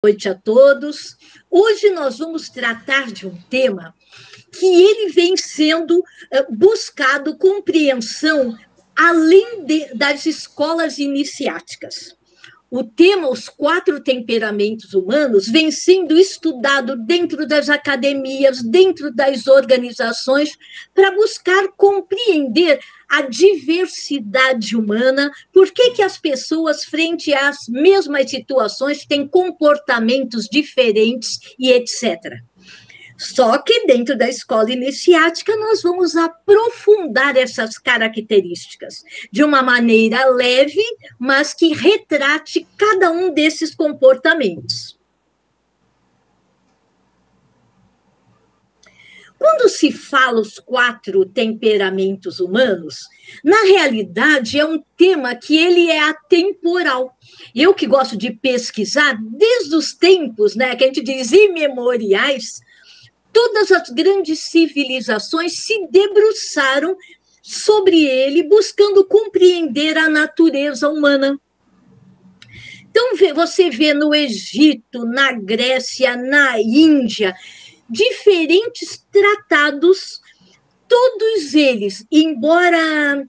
Noite a todos. Hoje nós vamos tratar de um tema que ele vem sendo buscado compreensão das escolas iniciáticas. O tema, os 4 temperamentos humanos, vem sendo estudado dentro das academias, dentro das organizações, para buscar compreender a diversidade humana, por que as pessoas, frente às mesmas situações, têm comportamentos diferentes e etc. Só que dentro da escola iniciática nós vamos aprofundar essas características de uma maneira leve, mas que retrate cada um desses comportamentos. Quando se fala os 4 temperamentos humanos, na realidade é um tema que ele é atemporal. Eu que gosto de pesquisar, desde os tempos, né, que a gente diz imemoriais, todas as grandes civilizações se debruçaram sobre ele, buscando compreender a natureza humana. Então, você vê no Egito, na Grécia, na Índia, diferentes tratados, todos eles, embora,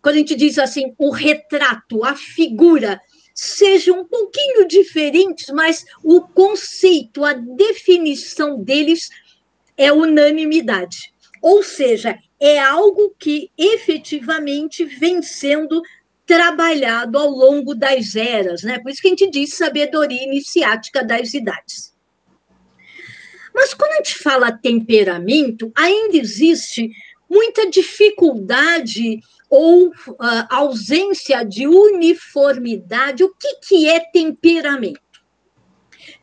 quando a gente diz assim, o retrato, a figura, sejam um pouquinho diferentes, mas o conceito, a definição deles é unanimidade. Ou seja, é algo que efetivamente vem sendo trabalhado ao longo das eras, né? Por isso que a gente diz sabedoria iniciática das idades. Mas quando a gente fala temperamento, ainda existe muita dificuldade ou ausência de uniformidade. O que é temperamento?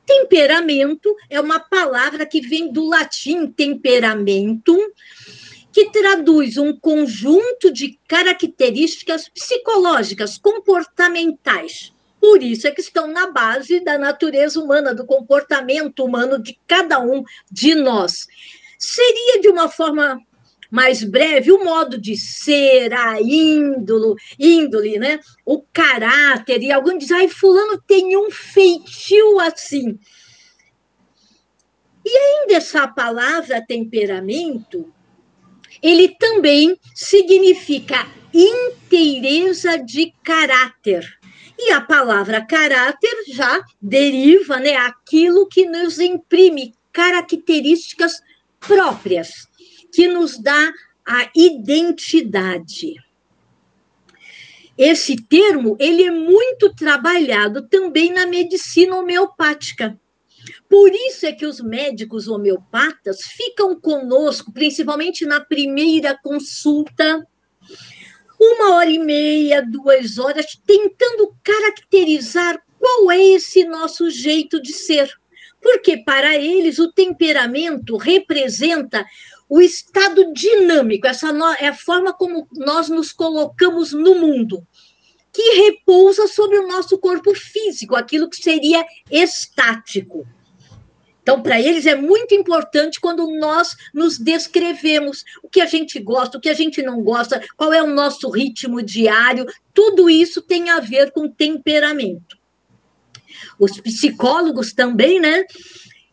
Temperamento é uma palavra que vem do latim temperamentum, que traduz um conjunto de características psicológicas, comportamentais. Por isso é que estão na base da natureza humana, do comportamento humano de cada um de nós. Seria, de uma forma mais breve, o modo de ser, a índole, né? O caráter, e alguém diz, fulano tem um feitio assim. E ainda essa palavra temperamento, ele também significa inteireza de caráter. E a palavra caráter já deriva, né, aquilo que nos imprime características próprias, que nos dá a identidade. Esse termo, ele é muito trabalhado também na medicina homeopática. Por isso é que os médicos homeopatas ficam conosco, principalmente na primeira consulta, 1h30, 2 horas, tentando caracterizar qual é esse nosso jeito de ser. Porque, para eles, o temperamento representa o estado dinâmico, essa é a forma como nós nos colocamos no mundo, que repousa sobre o nosso corpo físico, aquilo que seria estático. Então, para eles é muito importante quando nós nos descrevemos o que a gente gosta, o que a gente não gosta, qual é o nosso ritmo diário, tudo isso tem a ver com temperamento. Os psicólogos também, né,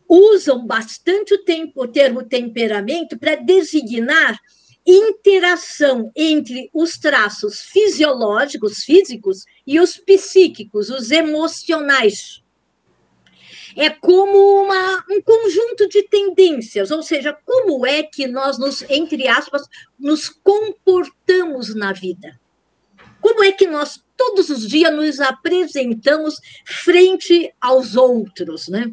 usam bastante o termo temperamento para designar interação entre os traços fisiológicos, físicos, e os psíquicos, os emocionais. É como um conjunto de tendências, ou seja, como é que nós, entre aspas, nos comportamos na vida. Como é que nós, todos os dias, nos apresentamos frente aos outros, né?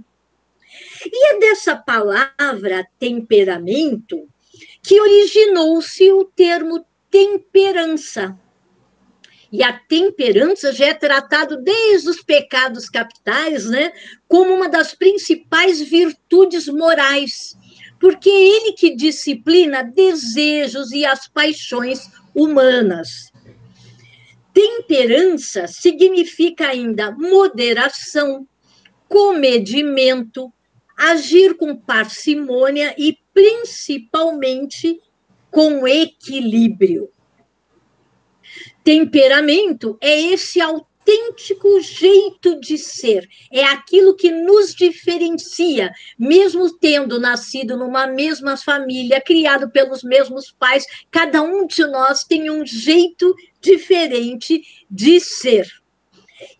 E é dessa palavra temperamento que originou-se o termo temperança. E a temperança já é tratado desde os pecados capitais, né, como uma das principais virtudes morais, porque é ele que disciplina desejos e as paixões humanas. Temperança significa ainda moderação, comedimento, agir com parcimônia e, principalmente, com equilíbrio. Temperamento é esse autêntico jeito de ser, é aquilo que nos diferencia, mesmo tendo nascido numa mesma família, criado pelos mesmos pais, cada um de nós tem um jeito diferente de ser.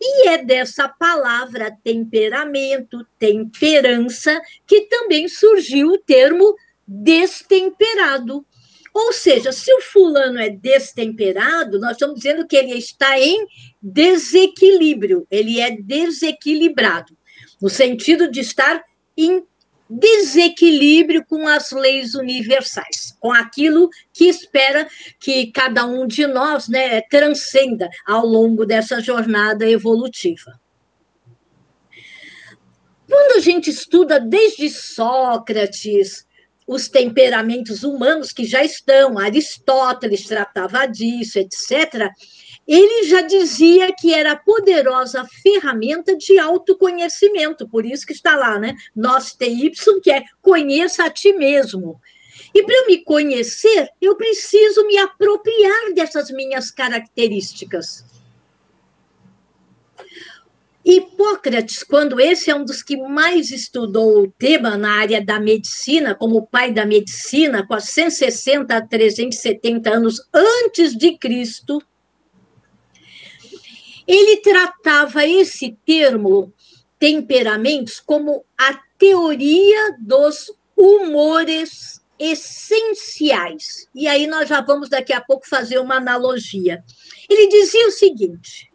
E é dessa palavra temperamento, temperança, que também surgiu o termo destemperado. Ou seja, se o fulano é destemperado, nós estamos dizendo que ele está em desequilíbrio, ele é desequilibrado, no sentido de estar em desequilíbrio com as leis universais, com aquilo que espera que cada um de nós, né, transcenda ao longo dessa jornada evolutiva. Quando a gente estuda desde Sócrates, os temperamentos humanos que já estão, Aristóteles tratava disso, etc., ele já dizia que era poderosa ferramenta de autoconhecimento, por isso que está lá, né? Nós TY, que é conheça a ti mesmo. E para eu me conhecer, eu preciso me apropriar dessas minhas características. Hipócrates, quando esse é um dos que mais estudou o tema na área da medicina, como o pai da medicina, com 160 a 370 anos antes de Cristo, ele tratava esse termo, temperamentos, como a teoria dos humores essenciais. E aí nós já vamos daqui a pouco fazer uma analogia. Ele dizia o seguinte: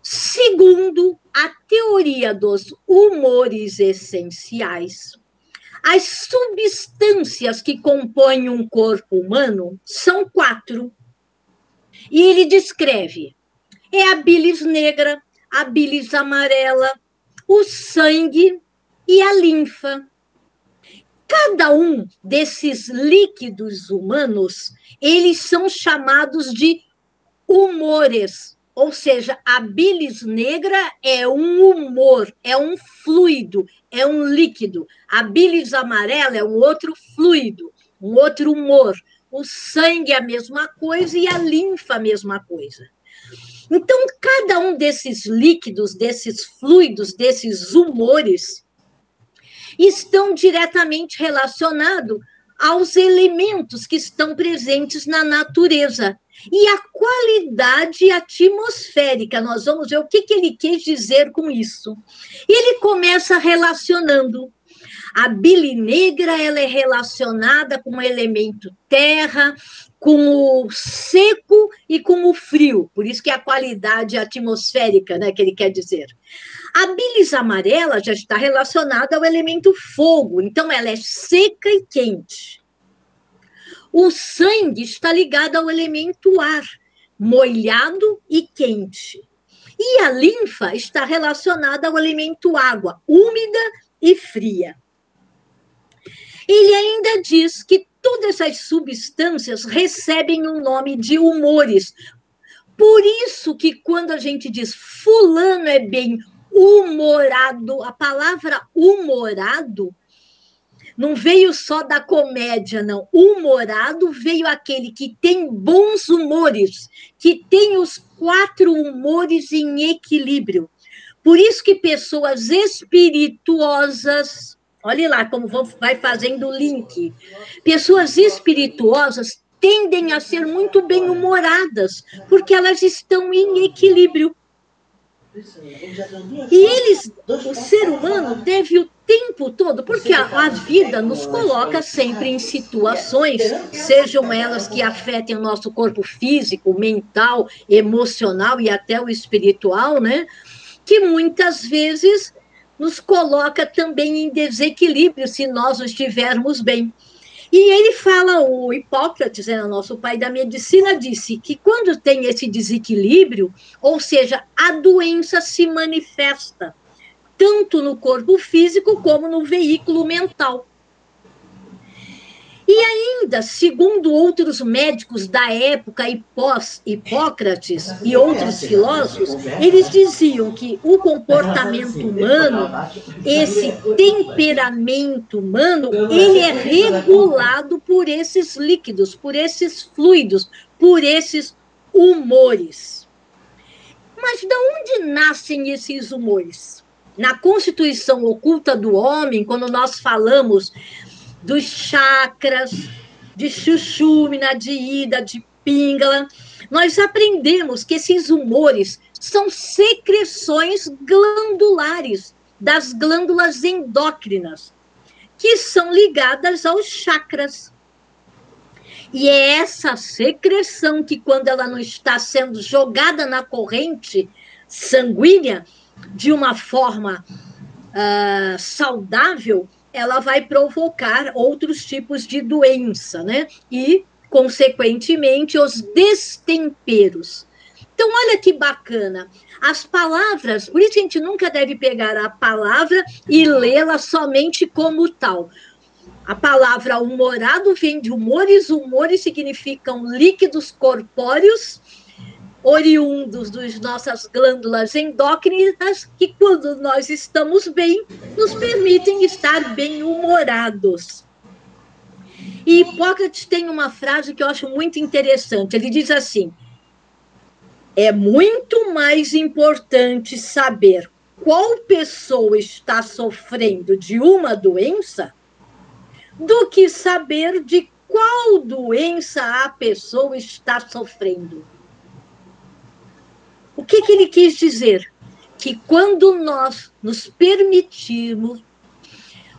segundo a teoria dos humores essenciais, as substâncias que compõem um corpo humano são 4. E ele descreve: é a bilis negra, a bilis amarela, o sangue e a linfa. Cada um desses líquidos humanos, eles são chamados de humores, ou seja, a bilis negra é um humor, é um fluido, é um líquido. A bilis amarela é um outro fluido, um outro humor. O sangue é a mesma coisa e a linfa a mesma coisa. Então, cada um desses líquidos, desses fluidos, desses humores, estão diretamente relacionados aos elementos que estão presentes na natureza. E a qualidade atmosférica, nós vamos ver o que ele quis dizer com isso. E ele começa relacionando. A bile negra, ela é relacionada com o elemento terra, com o seco e com o frio, por isso que é a qualidade atmosférica, né, que ele quer dizer. A bilis amarela já está relacionada ao elemento fogo, então ela é seca e quente. O sangue está ligado ao elemento ar, molhado e quente. E a linfa está relacionada ao elemento água, úmida e fria. Ele ainda diz que todas essas substâncias recebem um nome de humores. Por isso que quando a gente diz fulano é bem humorado, a palavra humorado não veio só da comédia, não. Humorado veio aquele que tem bons humores, que tem os 4 humores em equilíbrio. Por isso que pessoas espirituosas, olhe lá como vai fazendo o link, pessoas espirituosas tendem a ser muito bem-humoradas, porque elas estão em equilíbrio. E o ser humano deve o tempo todo, porque a vida nos coloca sempre em situações, sejam elas que afetem o nosso corpo físico, mental, emocional e até o espiritual, né? Que muitas vezes nos coloca também em desequilíbrio se nós não estivermos bem. E ele fala, o Hipócrates, nosso pai da medicina, disse que quando tem esse desequilíbrio, ou seja, a doença se manifesta, tanto no corpo físico como no veículo mental. E ainda, segundo outros médicos da época e pós-Hipócrates e outros filósofos, eles diziam que o comportamento humano, esse temperamento humano, ele é regulado por esses líquidos, por esses fluidos, por esses humores. Mas de onde nascem esses humores? Na constituição oculta do homem, quando nós falamos dos chakras, de Sushumna, de Ida, de Pingala, nós aprendemos que esses humores são secreções glandulares das glândulas endócrinas, que são ligadas aos chakras. E é essa secreção que, quando ela não está sendo jogada na corrente sanguínea de uma forma saudável, ela vai provocar outros tipos de doença, né? E, consequentemente, os destemperos. Então, olha que bacana. As palavras, por isso que a gente nunca deve pegar a palavra e lê-la somente como tal. A palavra humorado vem de humores, humores significam líquidos corpóreos, oriundos das nossas glândulas endócrinas, que quando nós estamos bem, nos permitem estar bem-humorados. E Hipócrates tem uma frase que eu acho muito interessante. Ele diz assim: é muito mais importante saber qual pessoa está sofrendo de uma doença do que saber de qual doença a pessoa está sofrendo. O que ele quis dizer? Que quando nós nos permitirmos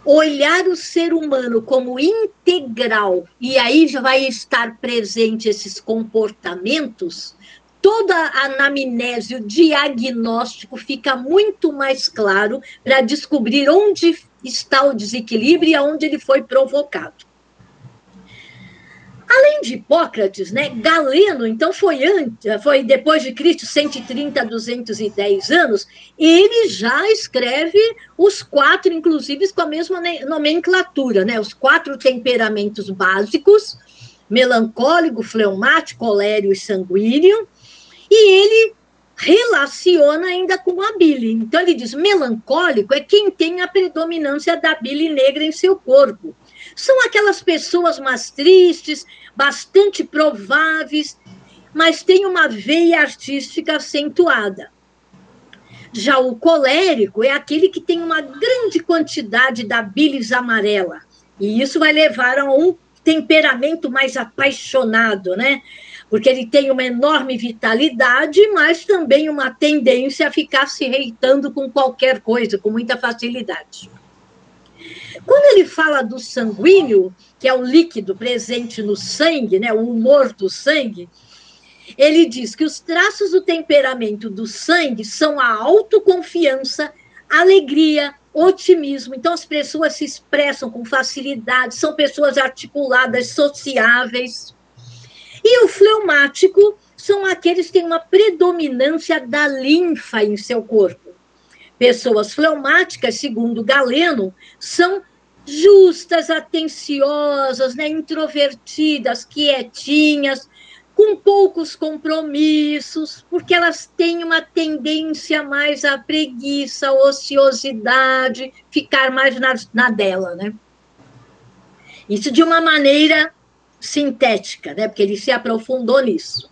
olhar o ser humano como integral, e aí já vai estar presente esses comportamentos, toda a anamnese, o diagnóstico fica muito mais claro para descobrir onde está o desequilíbrio e aonde ele foi provocado. Além de Hipócrates, né, Galeno, então, foi depois de Cristo, 130 a 210 anos, ele já escreve os 4, inclusive, com a mesma nomenclatura, né, os 4 temperamentos básicos, melancólico, fleumático, colérico e sanguíneo, e ele relaciona ainda com a bile. Então, ele diz, melancólico é quem tem a predominância da bile negra em seu corpo. São aquelas pessoas mais tristes, bastante prováveis, mas têm uma veia artística acentuada. Já o colérico é aquele que tem uma grande quantidade da bilis amarela, e isso vai levar a um temperamento mais apaixonado, né? Porque ele tem uma enorme vitalidade, mas também uma tendência a ficar se irritando com qualquer coisa, com muita facilidade. Quando ele fala do sanguíneo, que é o líquido presente no sangue, né, o humor do sangue, ele diz que os traços do temperamento do sangue são a autoconfiança, alegria, otimismo. Então, as pessoas se expressam com facilidade, são pessoas articuladas, sociáveis. E o fleumático são aqueles que têm uma predominância da linfa em seu corpo. Pessoas fleumáticas, segundo Galeno, são justas, atenciosas, né, introvertidas, quietinhas, com poucos compromissos, porque elas têm uma tendência mais à preguiça, à ociosidade, ficar mais na dela, né? Isso de uma maneira sintética, né? Porque ele se aprofundou nisso.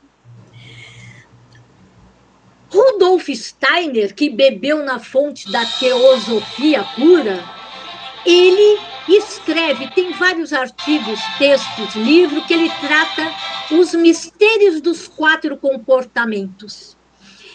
Rudolf Steiner, que bebeu na fonte da teosofia pura, ele escreve, tem vários artigos, textos, livro, que ele trata os mistérios dos 4 comportamentos.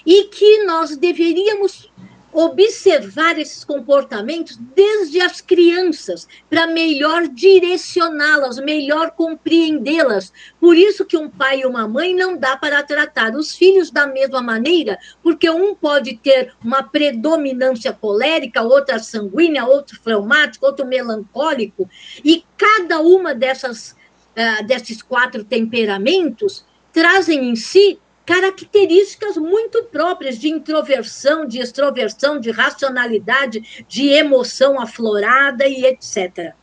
E que nós deveríamos observar esses comportamentos desde as crianças, para melhor direcioná-las, melhor compreendê-las. Por isso que um pai e uma mãe não dá para tratar os filhos da mesma maneira, porque um pode ter uma predominância colérica, outra sanguínea, outro fleumático, outro melancólico, e cada uma desses 4 temperamentos trazem em si características muito próprias de introversão, de extroversão, de racionalidade, de emoção aflorada e etc.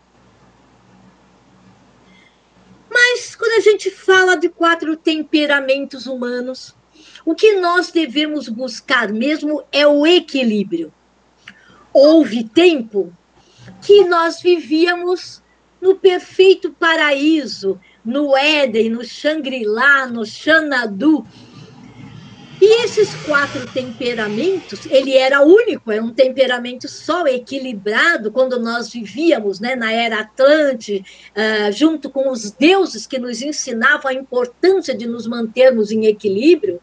Mas, quando a gente fala de 4 temperamentos humanos, o que nós devemos buscar mesmo é o equilíbrio. Houve tempo que nós vivíamos no perfeito paraíso, no Éden, no Shangri-La, no Xanadu, E esses 4 temperamentos, ele era único, é um temperamento só, equilibrado, quando nós vivíamos, né, na era Atlante, junto com os deuses que nos ensinavam a importância de nos mantermos em equilíbrio.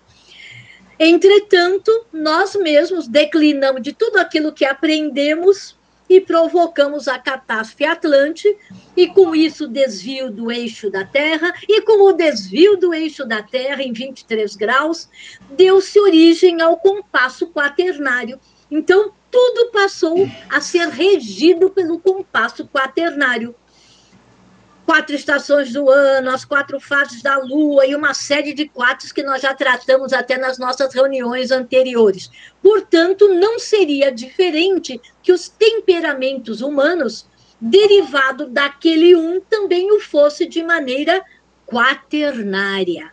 Entretanto, nós mesmos declinamos de tudo aquilo que aprendemos e provocamos a catástrofe Atlante, e com isso o desvio do eixo da Terra, e com o desvio do eixo da Terra em 23 graus, deu-se origem ao compasso quaternário. Então, tudo passou a ser regido pelo compasso quaternário. 4 estações do ano, as 4 fases da Lua e uma série de quatros que nós já tratamos até nas nossas reuniões anteriores. Portanto, não seria diferente que os temperamentos humanos, derivado daquele um, também o fosse de maneira quaternária.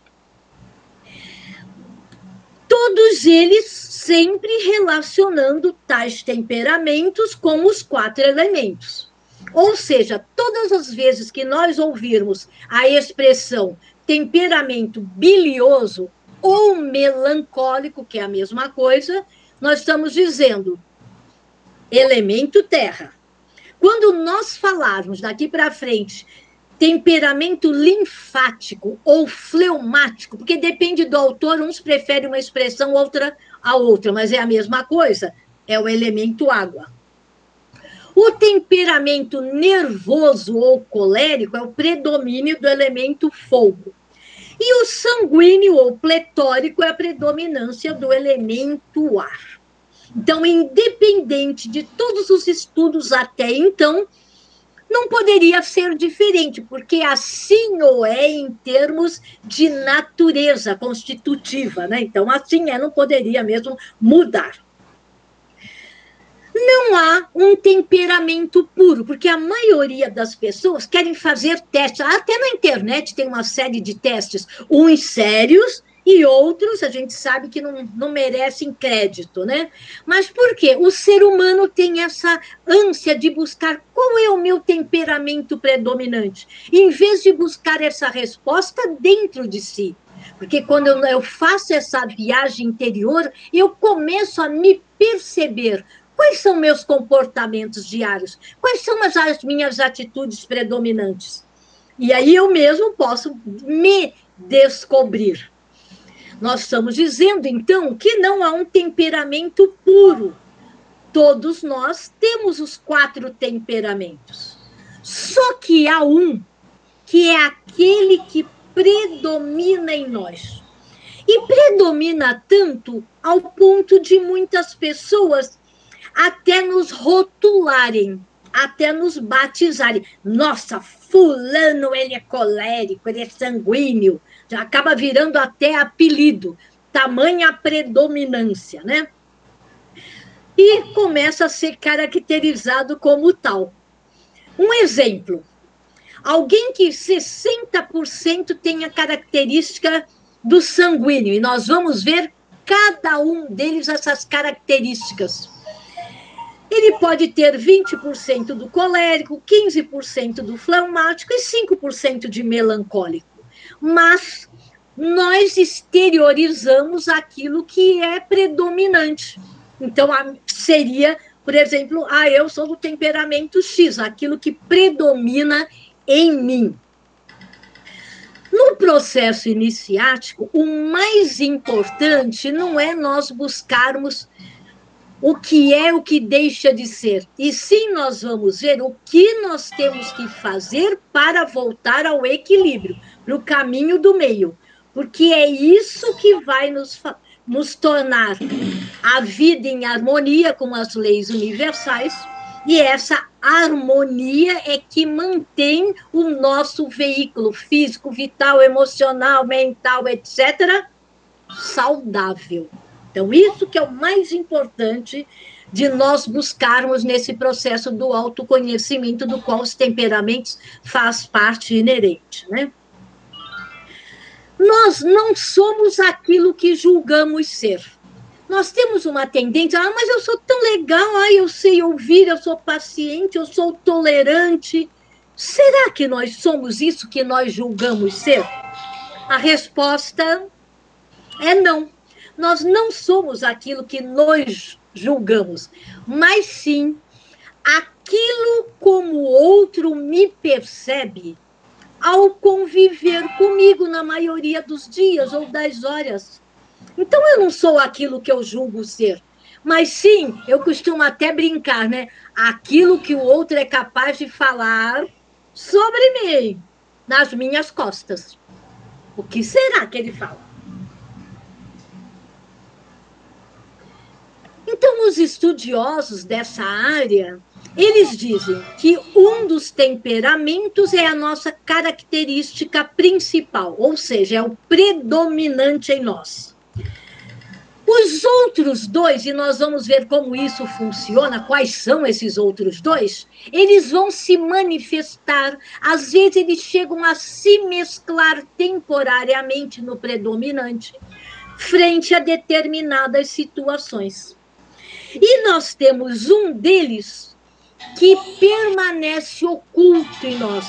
Todos eles sempre relacionando tais temperamentos com os 4 elementos. Ou seja, todas as vezes que nós ouvirmos a expressão temperamento bilioso ou melancólico, que é a mesma coisa, nós estamos dizendo elemento terra. Quando nós falarmos daqui para frente temperamento linfático ou fleumático, porque depende do autor, uns preferem uma expressão, outra a outra, mas é a mesma coisa, é o elemento água. O temperamento nervoso ou colérico é o predomínio do elemento fogo. E o sanguíneo ou pletórico é a predominância do elemento ar. Então, independente de todos os estudos até então, não poderia ser diferente, porque assim ou é em termos de natureza constitutiva, né? Então, assim é, não poderia mesmo mudar. Não há um temperamento puro, porque a maioria das pessoas querem fazer testes. Até na internet tem uma série de testes, uns sérios e outros a gente sabe que não merecem crédito, né? Mas por quê? O ser humano tem essa ânsia de buscar qual é o meu temperamento predominante, em vez de buscar essa resposta dentro de si. Porque quando eu faço essa viagem interior, eu começo a me perceber. Quais são meus comportamentos diários? Quais são as minhas atitudes predominantes? E aí eu mesmo posso me descobrir. Nós estamos dizendo, então, que não há um temperamento puro. Todos nós temos os 4 temperamentos. Só que há um, que é aquele que predomina em nós. E predomina tanto ao ponto de muitas pessoas até nos rotularem, até nos batizarem. Nossa, fulano, ele é colérico, ele é sanguíneo. Já acaba virando até apelido. Tamanha predominância, né? E começa a ser caracterizado como tal. Um exemplo. Alguém que 60% tem a característica do sanguíneo. E nós vamos ver cada um deles essas características. Ele pode ter 20% do colérico, 15% do fleumático e 5% de melancólico. Mas nós exteriorizamos aquilo que é predominante. Então, seria, por exemplo, eu sou do temperamento X, aquilo que predomina em mim. No processo iniciático, o mais importante não é nós buscarmos o que é o que deixa de ser. E sim, nós vamos ver o que nós temos que fazer para voltar ao equilíbrio, para o caminho do meio. Porque é isso que vai nos tornar a vida em harmonia com as leis universais, e essa harmonia é que mantém o nosso veículo físico, vital, emocional, mental, etc., saudável. Então, isso que é o mais importante de nós buscarmos nesse processo do autoconhecimento, do qual os temperamentos faz parte inerente, né? Nós não somos aquilo que julgamos ser. Nós temos uma tendência, mas eu sou tão legal, eu sei ouvir, eu sou paciente, eu sou tolerante. Será que nós somos isso que nós julgamos ser? A resposta é não. nós não somos aquilo que nós julgamos, mas sim aquilo como o outro me percebe ao conviver comigo na maioria dos dias ou das horas. Então, eu não sou aquilo que eu julgo ser, mas sim, eu costumo até brincar, né? Aquilo que o outro é capaz de falar sobre mim, nas minhas costas. O que será que ele fala? Então, os estudiosos dessa área, eles dizem que um dos temperamentos é a nossa característica principal, ou seja, é o predominante em nós. Os outros dois, e nós vamos ver como isso funciona, quais são esses outros dois, eles vão se manifestar, às vezes eles chegam a se mesclar temporariamente no predominante, frente a determinadas situações. E nós temos um deles que permanece oculto em nós.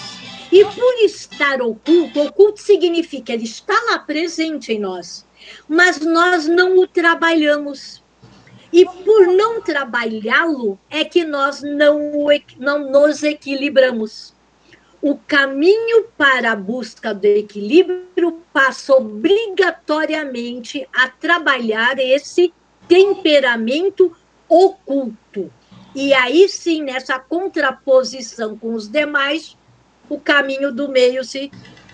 E por estar oculto, oculto significa ele está lá presente em nós, mas nós não o trabalhamos. E por não trabalhá-lo é que nós não nos equilibramos. O caminho para a busca do equilíbrio passa obrigatoriamente a trabalhar esse temperamento oculto. E aí sim, nessa contraposição com os demais, o caminho do meio se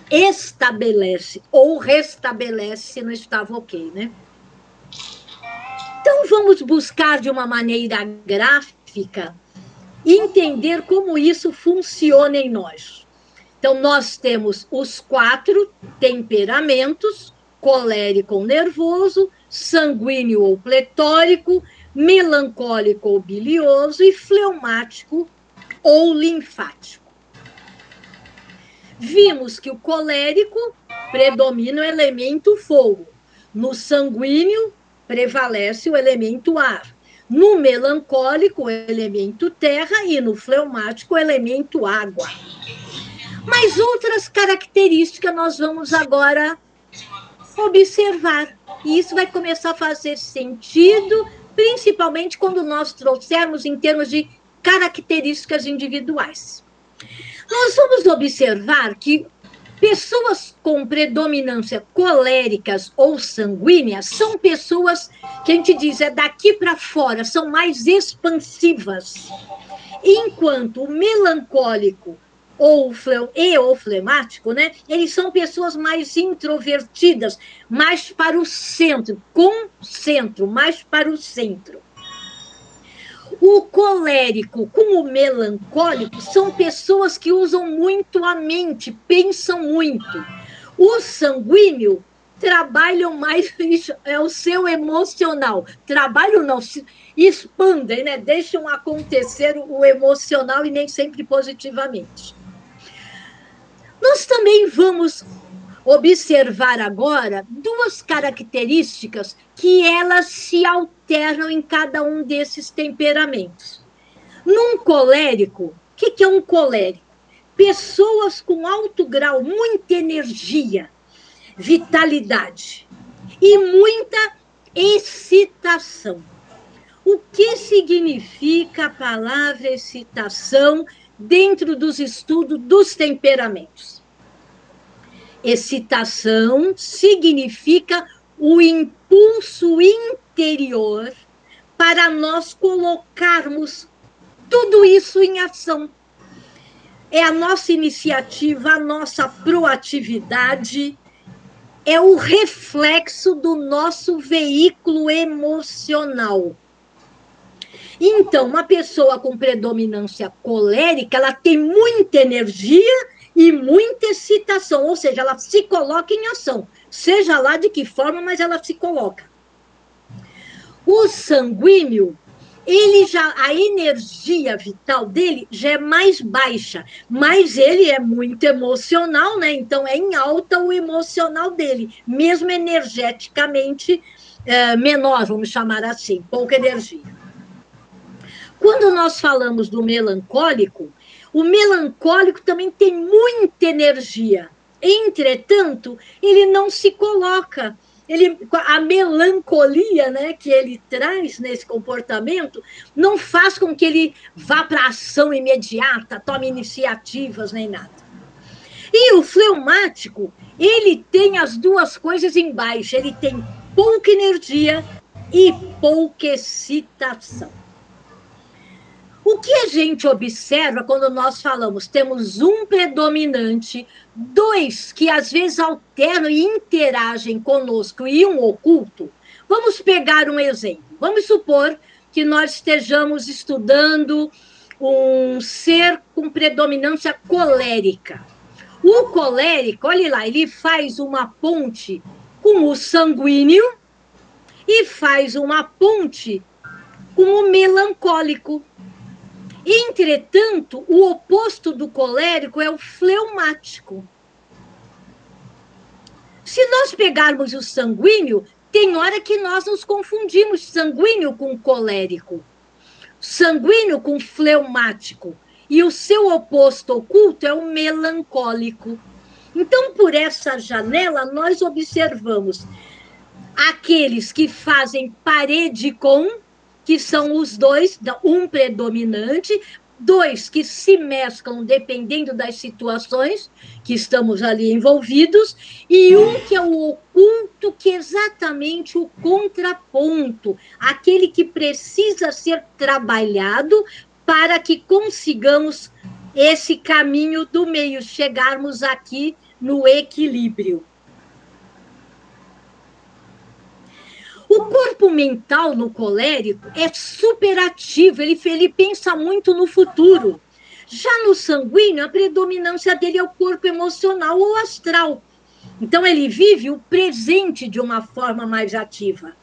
estabelece ou restabelece se não estava ok, né? Então, vamos buscar de uma maneira gráfica entender como isso funciona em nós. Então, nós temos os 4 temperamentos: colérico ou nervoso, sanguíneo ou pletórico, melancólico ou bilioso e fleumático ou linfático. Vimos que o colérico predomina o elemento fogo, no sanguíneo prevalece o elemento ar, no melancólico o elemento terra e no fleumático o elemento água. Mas outras características nós vamos agora observar, e isso vai começar a fazer sentido, principalmente quando nós trouxermos em termos de características individuais. Nós vamos observar que pessoas com predominância coléricas ou sanguíneas são pessoas que a gente diz é daqui para fora, são mais expansivas, enquanto o melancólico ou flemático, né? Eles são pessoas mais introvertidas, mais para o centro, mais para o centro. O colérico com o melancólico são pessoas que usam muito a mente, pensam muito. O sanguíneo trabalham mais, é o seu emocional. Trabalham não, expandem, né? Deixam acontecer o emocional e nem sempre positivamente. Nós também vamos observar agora 2 características que elas se alternam em cada um desses temperamentos. Num colérico, o que é um colérico? Pessoas com alto grau, muita energia, vitalidade e muita excitação. O que significa a palavra excitação dentro dos estudos dos temperamentos? Excitação significa o impulso interior para nós colocarmos tudo isso em ação. É a nossa iniciativa, a nossa proatividade, é o reflexo do nosso veículo emocional. Então, uma pessoa com predominância colérica, ela tem muita energia e muita excitação, ou seja, ela se coloca em ação, seja lá de que forma, mas ela se coloca. O sanguíneo, a energia vital dele já é mais baixa, mas ele é muito emocional, né? Então é em alta o emocional dele, mesmo energeticamente menor, vamos chamar assim, pouca energia. Quando nós falamos do melancólico, o melancólico também tem muita energia. Entretanto, ele não se coloca a melancolia, né, que ele traz nesse comportamento não faz com que ele vá para a ação imediata, tome iniciativas nem nada. E o fleumático, ele tem as duas coisas embaixo, ele tem pouca energia e pouca excitação. O que a gente observa quando nós falamos, temos um predominante, dois que às vezes alternam e interagem conosco e um oculto. Vamos pegar um exemplo. Vamos supor que nós estejamos estudando um ser com predominância colérica. O colérico, olha lá, ele faz uma ponte com o sanguíneo e faz uma ponte com o melancólico. Entretanto, o oposto do colérico é o fleumático. Se nós pegarmos o sanguíneo, tem hora que nós nos confundimos sanguíneo com colérico, sanguíneo com fleumático, e o seu oposto oculto é o melancólico. Então, por essa janela, nós observamos aqueles que fazem parede com, que são os dois, um predominante, dois que se mesclam dependendo das situações que estamos ali envolvidos, e um que é o oculto, que é exatamente o contraponto, aquele que precisa ser trabalhado para que consigamos esse caminho do meio, chegarmos aqui no equilíbrio. O corpo mental no colérico é superativo, ele pensa muito no futuro. Já no sanguíneo, a predominância dele é o corpo emocional ou astral. Então, ele vive o presente de uma forma mais ativa.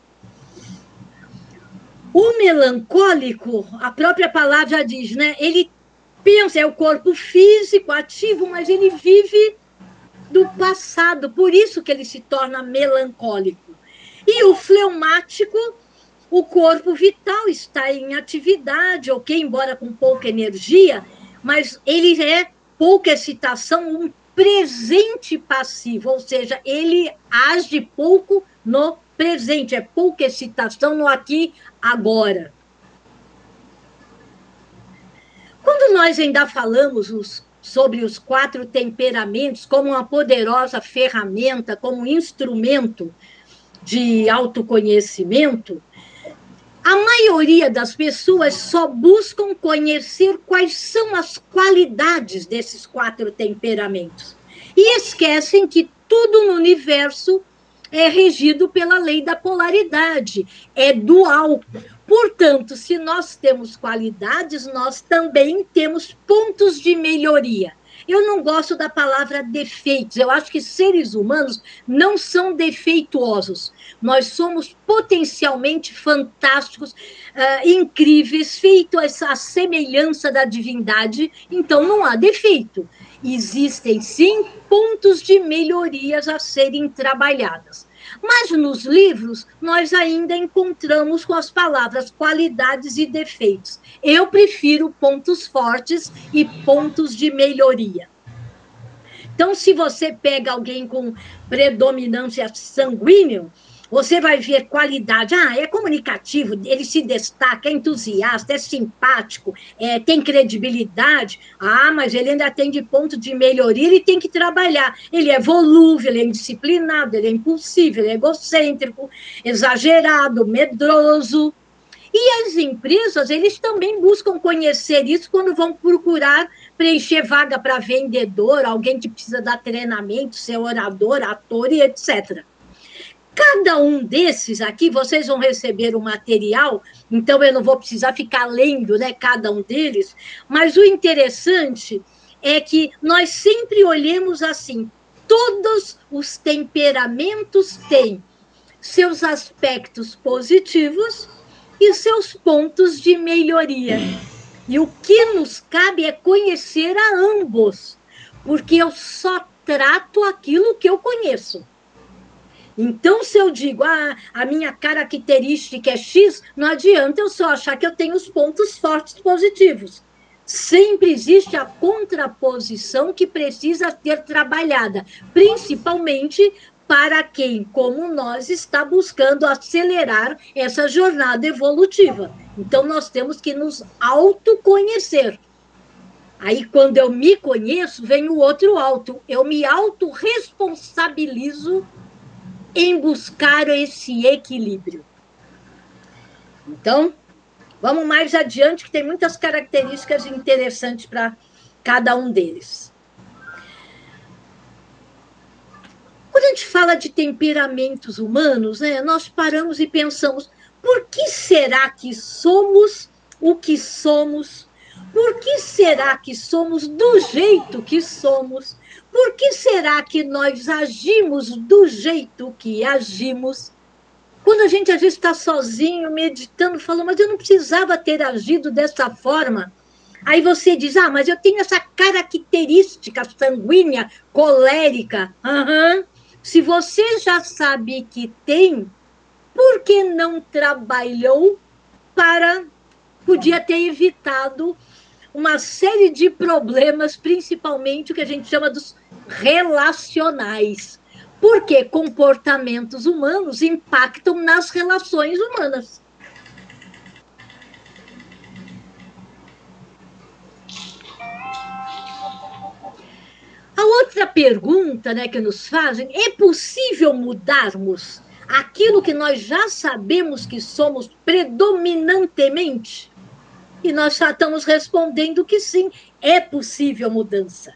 O melancólico, a própria palavra diz, né? Ele pensa, é o corpo físico ativo, mas ele vive do passado, por isso que ele se torna melancólico. E o fleumático, o corpo vital está em atividade, ok? Embora com pouca energia, mas ele é pouca excitação, um presente passivo, ou seja, ele age pouco no presente, é pouca excitação no aqui, agora. Quando nós ainda falamos sobre os 4 temperamentos como uma poderosa ferramenta, como instrumento de autoconhecimento, a maioria das pessoas só buscam conhecer quais são as qualidades desses 4 temperamentos e esquecem que tudo no universo é regido pela lei da polaridade, é dual. Portanto, se nós temos qualidades, nós também temos pontos de melhoria. Eu não gosto da palavra defeitos, eu acho que seres humanos não são defeituosos. Nós somos potencialmente fantásticos, incríveis, feitos à semelhança da divindade, então não há defeito. Existem, sim, pontos de melhorias a serem trabalhadas. Mas nos livros, nós ainda encontramos com as palavras qualidades e defeitos. Eu prefiro pontos fortes e pontos de melhoria. Então, se você pega alguém com predominância sanguínea, você vai ver qualidade. É comunicativo, ele se destaca, é entusiasta, é simpático, tem credibilidade. Mas ele ainda tem de ponto de melhoria, ele tem que trabalhar. Ele é volúvel, ele é indisciplinado, ele é impulsivo, ele é egocêntrico, exagerado, medroso. E as empresas, eles também buscam conhecer isso quando vão procurar preencher vaga para vendedor, alguém que precisa dar treinamento, ser orador, ator e etc. Cada um desses aqui, vocês vão receber o material, então eu não vou precisar ficar lendo, né, cada um deles, mas o interessante é que nós sempre olhemos assim, todos os temperamentos têm seus aspectos positivos e seus pontos de melhoria. E o que nos cabe é conhecer a ambos, porque eu só trato aquilo que eu conheço. Então, se eu digo, a minha característica é X, não adianta eu só achar que eu tenho os pontos fortes positivos. Sempre existe a contraposição que precisa ser trabalhada, principalmente para quem, como nós, está buscando acelerar essa jornada evolutiva. Então, nós temos que nos autoconhecer. Aí, quando eu me conheço, vem o outro auto. Eu me autorresponsabilizo em buscar esse equilíbrio. Então, vamos mais adiante, que tem muitas características interessantes para cada um deles. Quando a gente fala de temperamentos humanos, né, nós paramos e pensamos, por que será que somos o que somos? Por que será que somos do jeito que somos? Por que será que nós agimos do jeito que agimos? Quando a gente às vezes está sozinho, meditando, falando, mas eu não precisava ter agido dessa forma. Aí você diz, mas eu tenho essa característica sanguínea, colérica. Uhum. Se você já sabe que tem, por que não trabalhou para... Podia ter evitado uma série de problemas, principalmente o que a gente chama dos relacionais. Porque comportamentos humanos impactam nas relações humanas. A outra pergunta, né, que nos fazem, é possível mudarmos aquilo que nós já sabemos que somos predominantemente? E nós já estamos respondendo que sim, é possível mudança.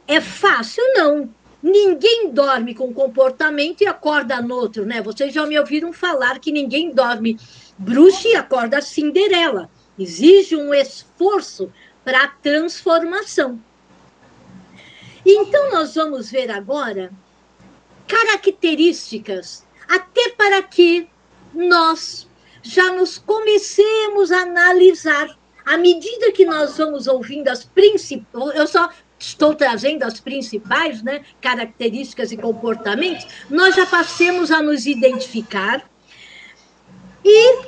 É fácil? Não. Ninguém dorme com comportamento e acorda no outro, né? Vocês já me ouviram falar que ninguém dorme bruxa e acorda Cinderela. Exige um esforço para a transformação. Então, nós vamos ver agora características, até para que nós já nos comecemos a analisar. À medida que nós vamos ouvindo as principais, eu só estou trazendo as principais, né, características e comportamentos, nós já passemos a nos identificar. E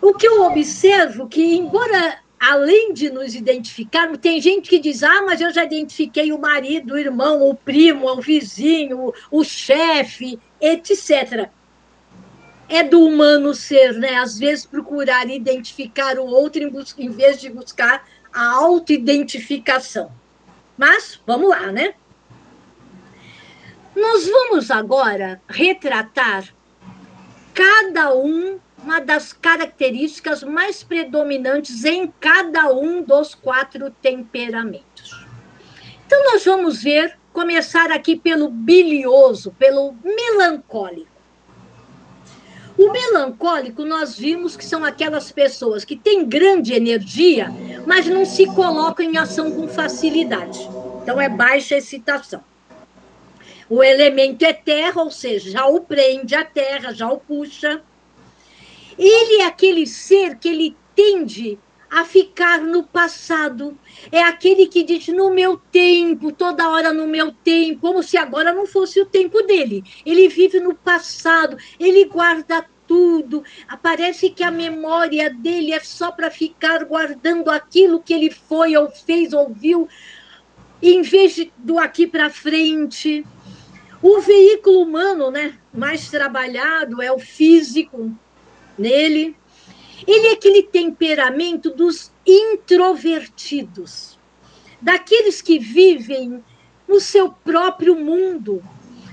o que eu observo que, embora além de nos identificarmos, tem gente que diz, mas eu já identifiquei o marido, o irmão, o primo, o vizinho, o chefe, etc. É do humano ser, né? Às vezes procurar identificar o outro em vez de buscar a autoidentificação. Mas, vamos lá, né? Nós vamos agora retratar cada uma das características mais predominantes em cada um dos 4 temperamentos. Então, nós vamos ver, começar aqui pelo bilioso, pelo melancólico. O melancólico, nós vimos que são aquelas pessoas que têm grande energia, mas não se colocam em ação com facilidade. Então, é baixa excitação. O elemento é terra, ou seja, já o prende a terra, já o puxa. Ele é aquele ser que ele tende a ficar no passado. É aquele que diz, no meu tempo, toda hora no meu tempo, como se agora não fosse o tempo dele. Ele vive no passado, ele guarda tudo. Parece que a memória dele é só para ficar guardando aquilo que ele foi, ou fez, ou viu, em vez do aqui para frente. O veículo humano, né, mais trabalhado é o físico nele. Ele é aquele temperamento dos introvertidos, daqueles que vivem no seu próprio mundo.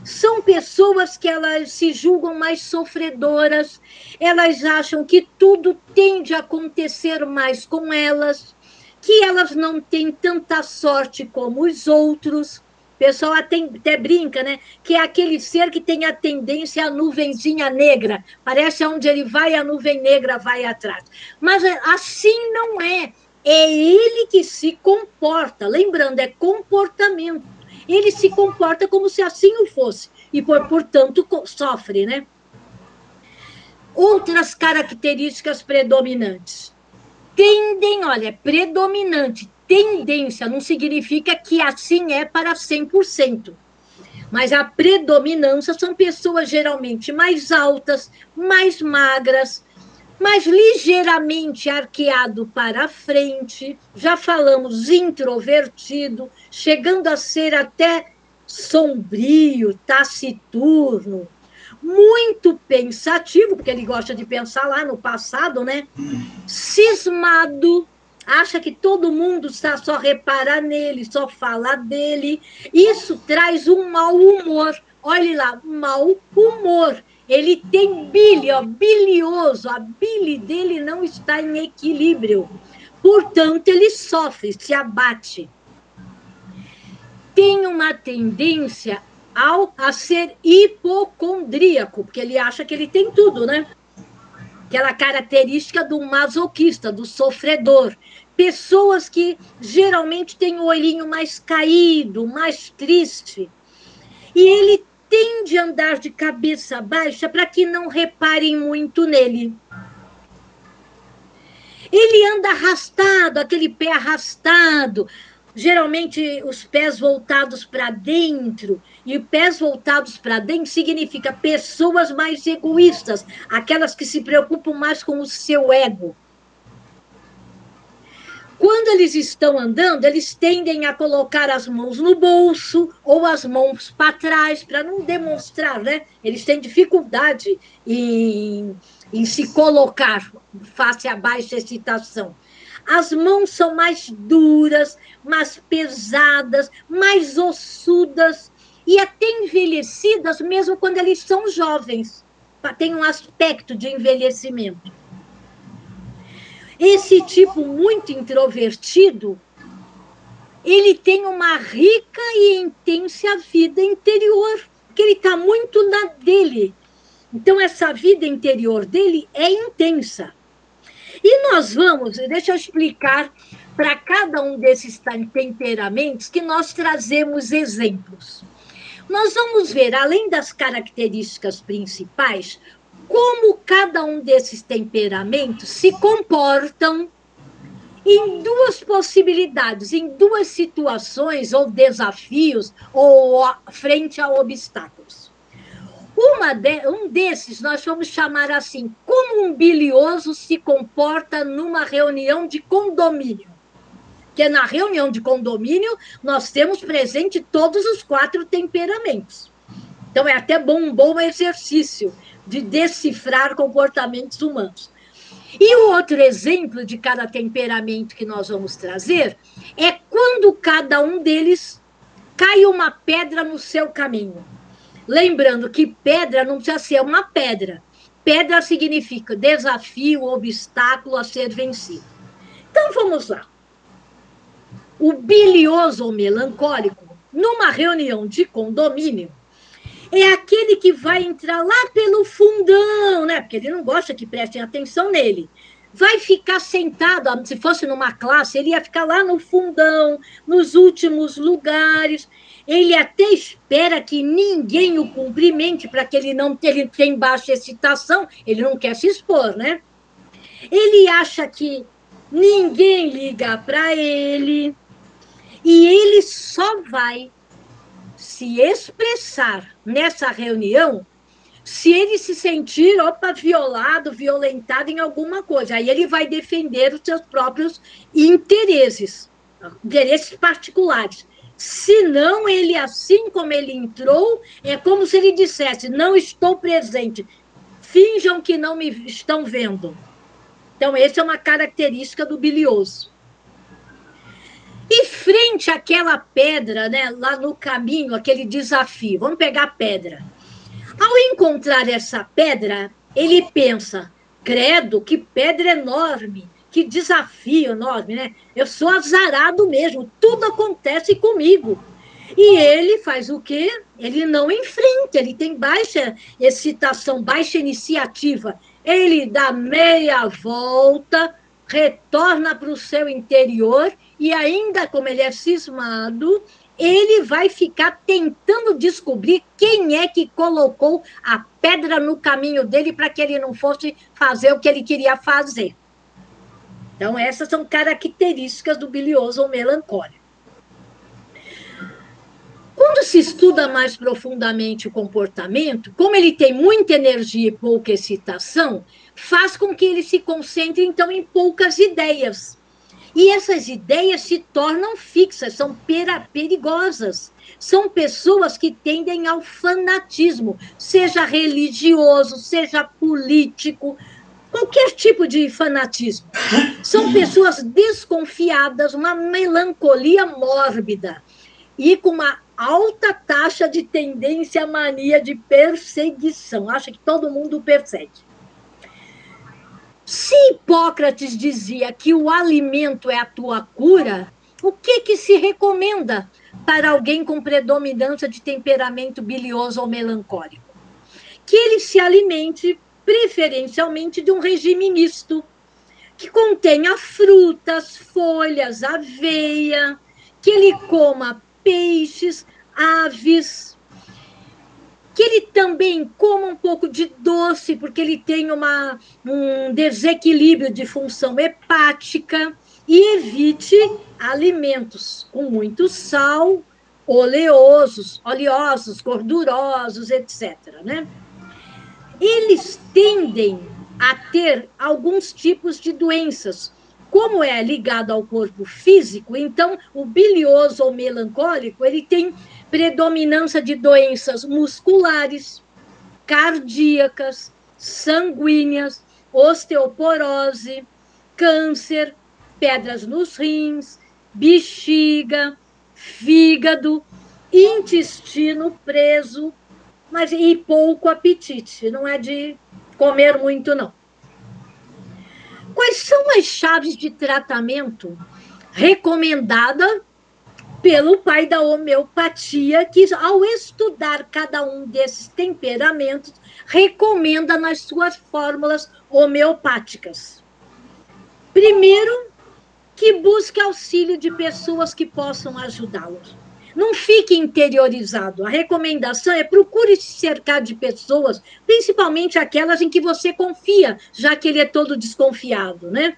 São pessoas que elas se julgam mais sofredoras, elas acham que tudo tende a acontecer mais com elas, que elas não têm tanta sorte como os outros. O pessoal até brinca, né? Que é aquele ser que tem a tendência à nuvenzinha negra. Parece onde ele vai, a nuvem negra vai atrás. Mas assim não é. É ele que se comporta. Lembrando, é comportamento. Ele se comporta como se assim o fosse. E, portanto, sofre, né? Outras características predominantes. Tendem, olha, predominante. Tendência não significa que assim é para 100%. Mas a predominância são pessoas geralmente mais altas, mais magras, mais ligeiramente arqueado para a frente. Já falamos introvertido, chegando a ser até sombrio, taciturno, muito pensativo, porque ele gosta de pensar lá no passado, né? Cismado, acha que todo mundo está só reparar nele, só falar dele. Isso traz um mau humor. Olhe lá, mau humor. Ele tem bile, ó, bilioso, a bile dele não está em equilíbrio. Portanto, ele sofre, se abate. Tem uma tendência a ser hipocondríaco, porque ele acha que ele tem tudo, né? Aquela característica do masoquista, do sofredor. Pessoas que geralmente têm o olhinho mais caído, mais triste. E ele tende a andar de cabeça baixa para que não reparem muito nele. Ele anda arrastado, aquele pé arrastado, geralmente os pés voltados para dentro, e pés voltados para dentro significa pessoas mais egoístas, aquelas que se preocupam mais com o seu ego. Quando eles estão andando, eles tendem a colocar as mãos no bolso ou as mãos para trás, para não demonstrar, né? Eles têm dificuldade em se colocar face à baixa excitação. As mãos são mais duras, mais pesadas, mais ossudas e até envelhecidas, mesmo quando eles são jovens. Tem um aspecto de envelhecimento. Esse tipo muito introvertido, ele tem uma rica e intensa vida interior, porque ele está muito na dele. Então, essa vida interior dele é intensa. E nós vamos, deixa eu explicar para cada um desses temperamentos que nós trazemos exemplos. Nós vamos ver, além das características principais, como cada um desses temperamentos se comportam em duas possibilidades, em duas situações ou desafios ou frente a obstáculos. Um desses nós vamos chamar assim, como um bilioso se comporta numa reunião de condomínio. Porque na reunião de condomínio nós temos presente todos os 4 temperamentos. Então é até um bom exercício de decifrar comportamentos humanos. E o outro exemplo de cada temperamento que nós vamos trazer é quando cada um deles cai uma pedra no seu caminho. Lembrando que pedra não precisa ser uma pedra. Pedra significa desafio, obstáculo a ser vencido. Então vamos lá. O bilioso ou melancólico, numa reunião de condomínio, é aquele que vai entrar lá pelo fundão, né? Porque ele não gosta que prestem atenção nele. Vai ficar sentado, se fosse numa classe, ele ia ficar lá no fundão, nos últimos lugares. Ele até espera que ninguém o cumprimente para que ele tenha baixa excitação, ele não quer se expor, né? Ele acha que ninguém liga para ele e ele só vai se expressar nessa reunião se ele se sentir, violado, violentado em alguma coisa. Aí ele vai defender os seus próprios interesses particulares. Se não, ele, assim como ele entrou, é como se ele dissesse, não estou presente, finjam que não me estão vendo. Então, essa é uma característica do bilioso. E frente àquela pedra, né, lá no caminho, aquele desafio, vamos pegar a pedra. Ao encontrar essa pedra, ele pensa, credo, que pedra enorme, que desafio enorme, né? Eu sou azarado mesmo, tudo acontece comigo. E ele faz o quê? Ele não enfrenta, ele tem baixa excitação, baixa iniciativa. Ele dá meia volta, retorna para o seu interior e ainda como ele é cismado, ele vai ficar tentando descobrir quem é que colocou a pedra no caminho dele para que ele não fosse fazer o que ele queria fazer. Então, essas são características do bilioso ou melancólico. Quando se estuda mais profundamente o comportamento, como ele tem muita energia e pouca excitação, faz com que ele se concentre, então, em poucas ideias. E essas ideias se tornam fixas, são perigosas. São pessoas que tendem ao fanatismo, seja religioso, seja político, qualquer tipo de fanatismo. São pessoas desconfiadas, uma melancolia mórbida e com uma alta taxa de tendência à mania de perseguição. Acha que todo mundo o persegue. Se Hipócrates dizia que o alimento é a tua cura, o que se recomenda para alguém com predominância de temperamento bilioso ou melancólico? Que ele se alimente preferencialmente de um regime misto, que contenha frutas, folhas, aveia, que ele coma peixes, aves, que ele também coma um pouco de doce, porque ele tem um desequilíbrio de função hepática, e evite alimentos com muito sal, oleosos, gordurosos, etc. Né? Eles tendem a ter alguns tipos de doenças. Como é ligado ao corpo físico, então o bilioso ou melancólico, ele tem predominância de doenças musculares, cardíacas, sanguíneas, osteoporose, câncer, pedras nos rins, bexiga, fígado, intestino preso, e pouco apetite, não é de comer muito, não. Quais são as chaves de tratamento recomendada pelo pai da homeopatia, que, ao estudar cada um desses temperamentos, recomenda nas suas fórmulas homeopáticas? Primeiro, que busque auxílio de pessoas que possam ajudá-los. Não fique interiorizado. A recomendação é procure se cercar de pessoas, principalmente aquelas em que você confia, já que ele é todo desconfiado, né?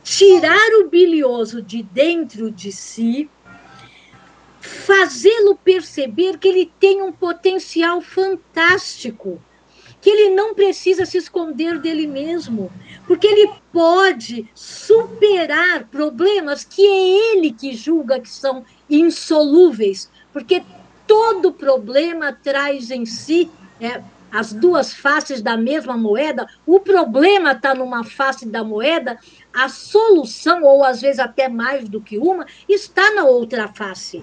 Tirar o bilioso de dentro de si, fazê-lo perceber que ele tem um potencial fantástico, que ele não precisa se esconder dele mesmo, porque ele pode superar problemas que é ele que julga que são insolúveis, porque todo problema traz em si as duas faces da mesma moeda. O problema está numa face da moeda, a solução, ou às vezes até mais do que uma, está na outra face.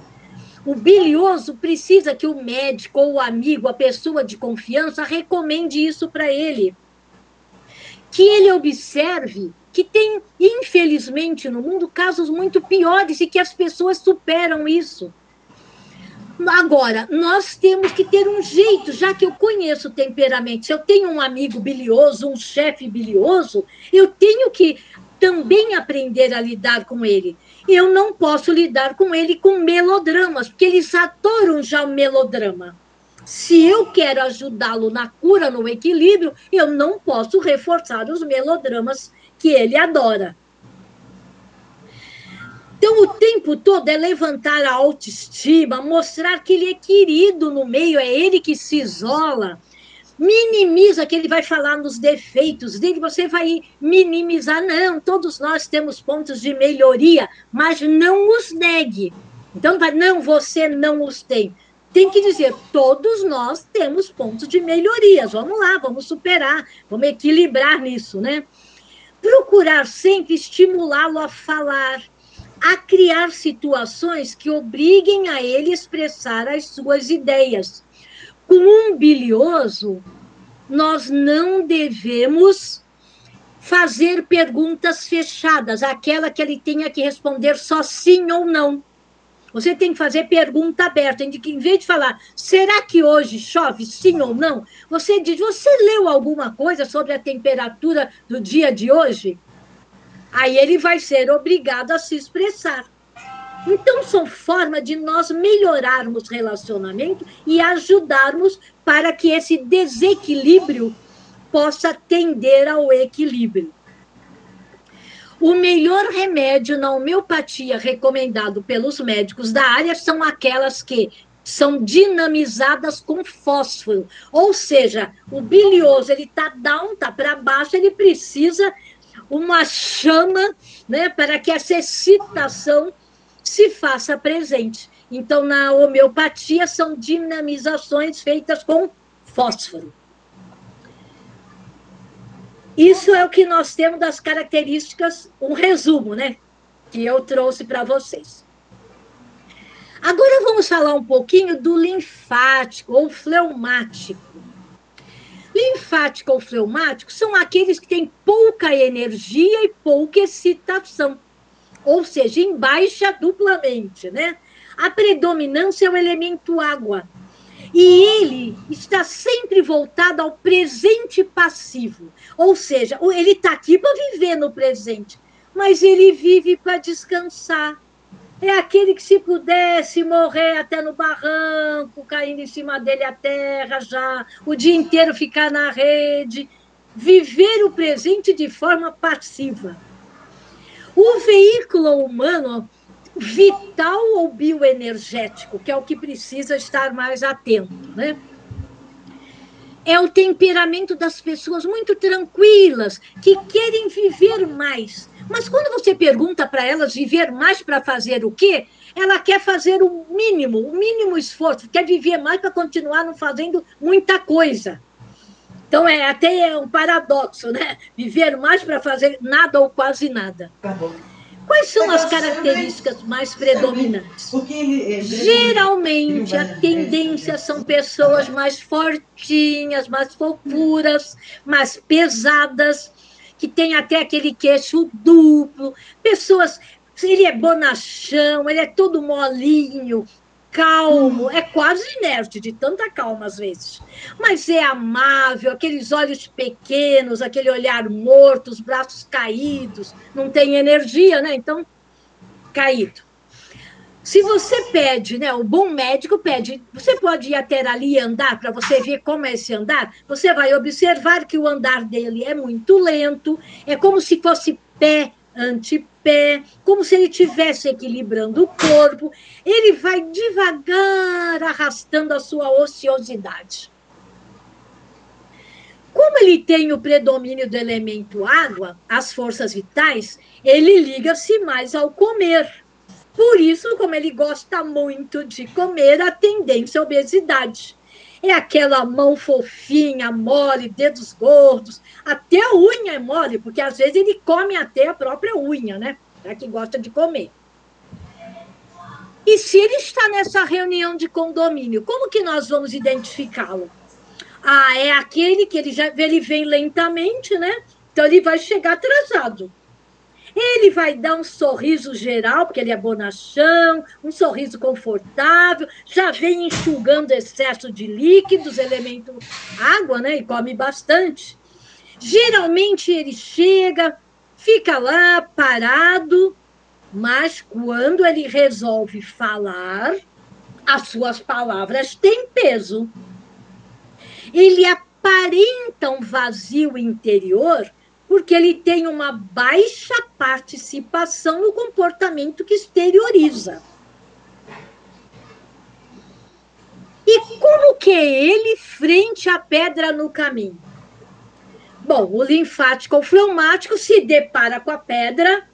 O bilioso precisa que o médico ou o amigo, a pessoa de confiança, recomende isso para ele. Que ele observe que tem, infelizmente, no mundo, casos muito piores e que as pessoas superam isso. Agora, nós temos que ter um jeito, já que eu conheço o temperamento. Se eu tenho um amigo bilioso, um chefe bilioso, eu tenho que também aprender a lidar com ele. Eu não posso lidar com ele com melodramas, porque eles adoram já o melodrama. Se eu quero ajudá-lo na cura, no equilíbrio, eu não posso reforçar os melodramas que ele adora. Então, o tempo todo é levantar a autoestima, mostrar que ele é querido no meio, é ele que se isola. Minimiza que ele vai falar nos defeitos dele, você vai minimizar. Não, todos nós temos pontos de melhoria, mas não os negue. Então, não, você não os tem. Tem que dizer, todos nós temos pontos de melhorias. Vamos lá, vamos superar, vamos equilibrar nisso, né? Procurar sempre estimulá-lo a falar, a criar situações que obriguem a ele expressar as suas ideias. Com um bilioso, nós não devemos fazer perguntas fechadas, aquela que ele tenha que responder só sim ou não. Você tem que fazer pergunta aberta, em vez de falar, será que hoje chove, sim ou não? Você diz, você leu alguma coisa sobre a temperatura do dia de hoje? Aí ele vai ser obrigado a se expressar. Então, são formas de nós melhorarmos o relacionamento e ajudarmos para que esse desequilíbrio possa tender ao equilíbrio. O melhor remédio na homeopatia recomendado pelos médicos da área são aquelas que são dinamizadas com fósforo. Ou seja, o bilioso, ele está down, está para baixo, ele precisa uma chama, né, para que essa excitação se faça presente. Então, na homeopatia, são dinamizações feitas com fósforo. Isso é o que nós temos das características, um resumo, né, que eu trouxe para vocês. Agora vamos falar um pouquinho do linfático ou fleumático. Linfático ou fleumático são aqueles que têm pouca energia e pouca excitação, ou seja, em baixa duplamente, né? A predominância é o elemento água. E ele está sempre voltado ao presente passivo. Ou seja, ele está aqui para viver no presente, mas ele vive para descansar. É aquele que, se pudesse morrer até no barranco, caindo em cima dele a terra já, o dia inteiro ficar na rede, viver o presente de forma passiva. O veículo humano, vital ou bioenergético, que é o que precisa estar mais atento, né? É o temperamento das pessoas muito tranquilas, que querem viver mais. Mas quando você pergunta para elas viver mais para fazer o quê? Ela quer fazer o mínimo esforço, quer viver mais para continuar não fazendo muita coisa. Então, até um paradoxo, né? Viver mais para fazer nada ou quase nada. Tá bom. Quais são as características mais predominantes? Geralmente, a tendência são pessoas mais fortinhas, mais fofuras, mais pesadas, que têm até aquele queixo duplo, pessoas... Ele é bonachão, ele é todo molinho, calmo, é quase inerte, de tanta calma às vezes. Mas é amável, aqueles olhos pequenos, aquele olhar morto, os braços caídos, não tem energia, né? Então, caído. Se você pede, né? O bom médico pede, você pode ir até ali e andar para você ver como é esse andar, você vai observar que o andar dele é muito lento, é como se fosse pé ante pé, como se ele estivesse equilibrando o corpo, ele vai devagar arrastando a sua ociosidade. Como ele tem o predomínio do elemento água, as forças vitais, ele liga-se mais ao comer. Por isso, como ele gosta muito de comer, a tendência à obesidade. É aquela mão fofinha, mole, dedos gordos, até a unha é mole, porque às vezes ele come até a própria unha, né? É que gosta de comer. E se ele está nessa reunião de condomínio, como que nós vamos identificá-lo? É aquele que ele vem lentamente, né? Então ele vai chegar atrasado. Ele vai dar um sorriso geral, porque ele é bonachão, um sorriso confortável, já vem enxugando excesso de líquidos, elemento água, né? E come bastante. Geralmente ele chega, fica lá parado, mas quando ele resolve falar, as suas palavras têm peso. Ele aparenta um vazio interior porque ele tem uma baixa participação no comportamento que exterioriza. E como que é ele frente à pedra no caminho? Bom, o linfático ou fleumático se depara com a pedra,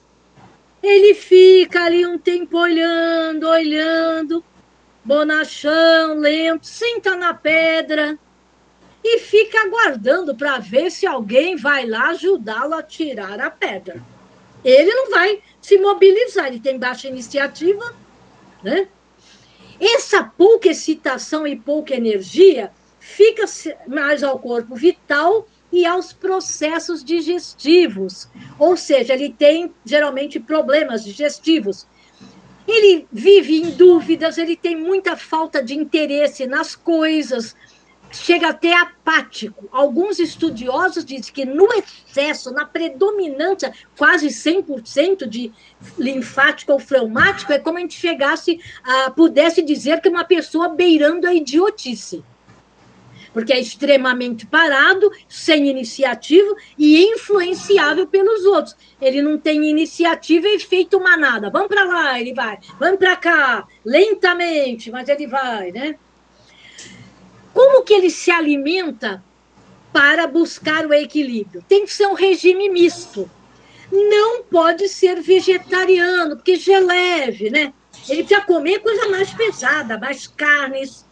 ele fica ali um tempo olhando, bonachão, lento, senta na pedra, e fica aguardando para ver se alguém vai lá ajudá-lo a tirar a pedra. Ele não vai se mobilizar, ele tem baixa iniciativa, né? Essa pouca excitação e pouca energia fica mais ao corpo vital e aos processos digestivos, ou seja, ele tem geralmente problemas digestivos. Ele vive em dúvidas, ele tem muita falta de interesse nas coisas, chega até apático. Alguns estudiosos dizem que no excesso, na predominância, quase 100% de linfático ou fleumático, é como a gente pudesse dizer que uma pessoa beirando a idiotice. Porque é extremamente parado, sem iniciativa e influenciável pelos outros. Ele não tem iniciativa e feito manada. Vamos para lá, ele vai. Vamos para cá, lentamente, mas ele vai, né? Como que ele se alimenta para buscar o equilíbrio? Tem que ser um regime misto. não pode ser vegetariano, porque já é leve, né? Ele precisa comer coisa mais pesada, mais carnes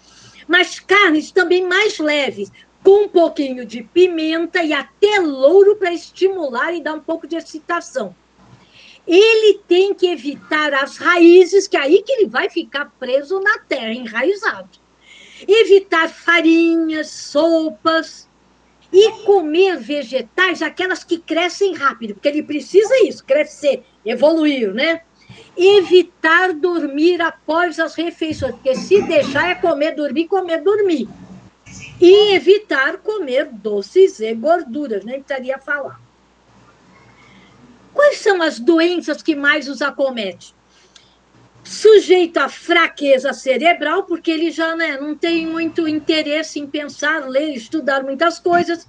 também mais leves, com um pouquinho de pimenta e até louro para estimular e dar um pouco de excitação. Ele tem que evitar as raízes, que é aí que ele vai ficar preso na terra, enraizado. Evitar farinhas, sopas e comer vegetais, aquelas que crescem rápido, porque ele precisa isso, crescer, evoluir, né? Evitar dormir após as refeições, porque se deixar é comer, dormir. E evitar comer doces e gorduras, nem precisaria falar. Quais são as doenças que mais os acometem? Sujeito à fraqueza cerebral, porque ele já não tem muito interesse em pensar, ler, estudar muitas coisas.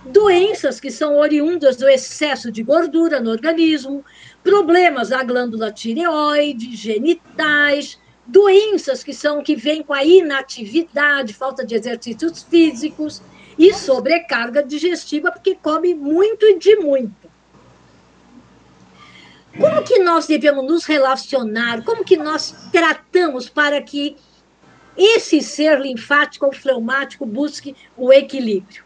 Doenças que são oriundas do excesso de gordura no organismo, problemas da glândula tireoide, genitais, doenças que vêm com a inatividade, falta de exercícios físicos e sobrecarga digestiva, porque come muito e de muito. Como que nós devemos nos relacionar? Como que nós tratamos para que esse ser linfático ou fleumático busque o equilíbrio?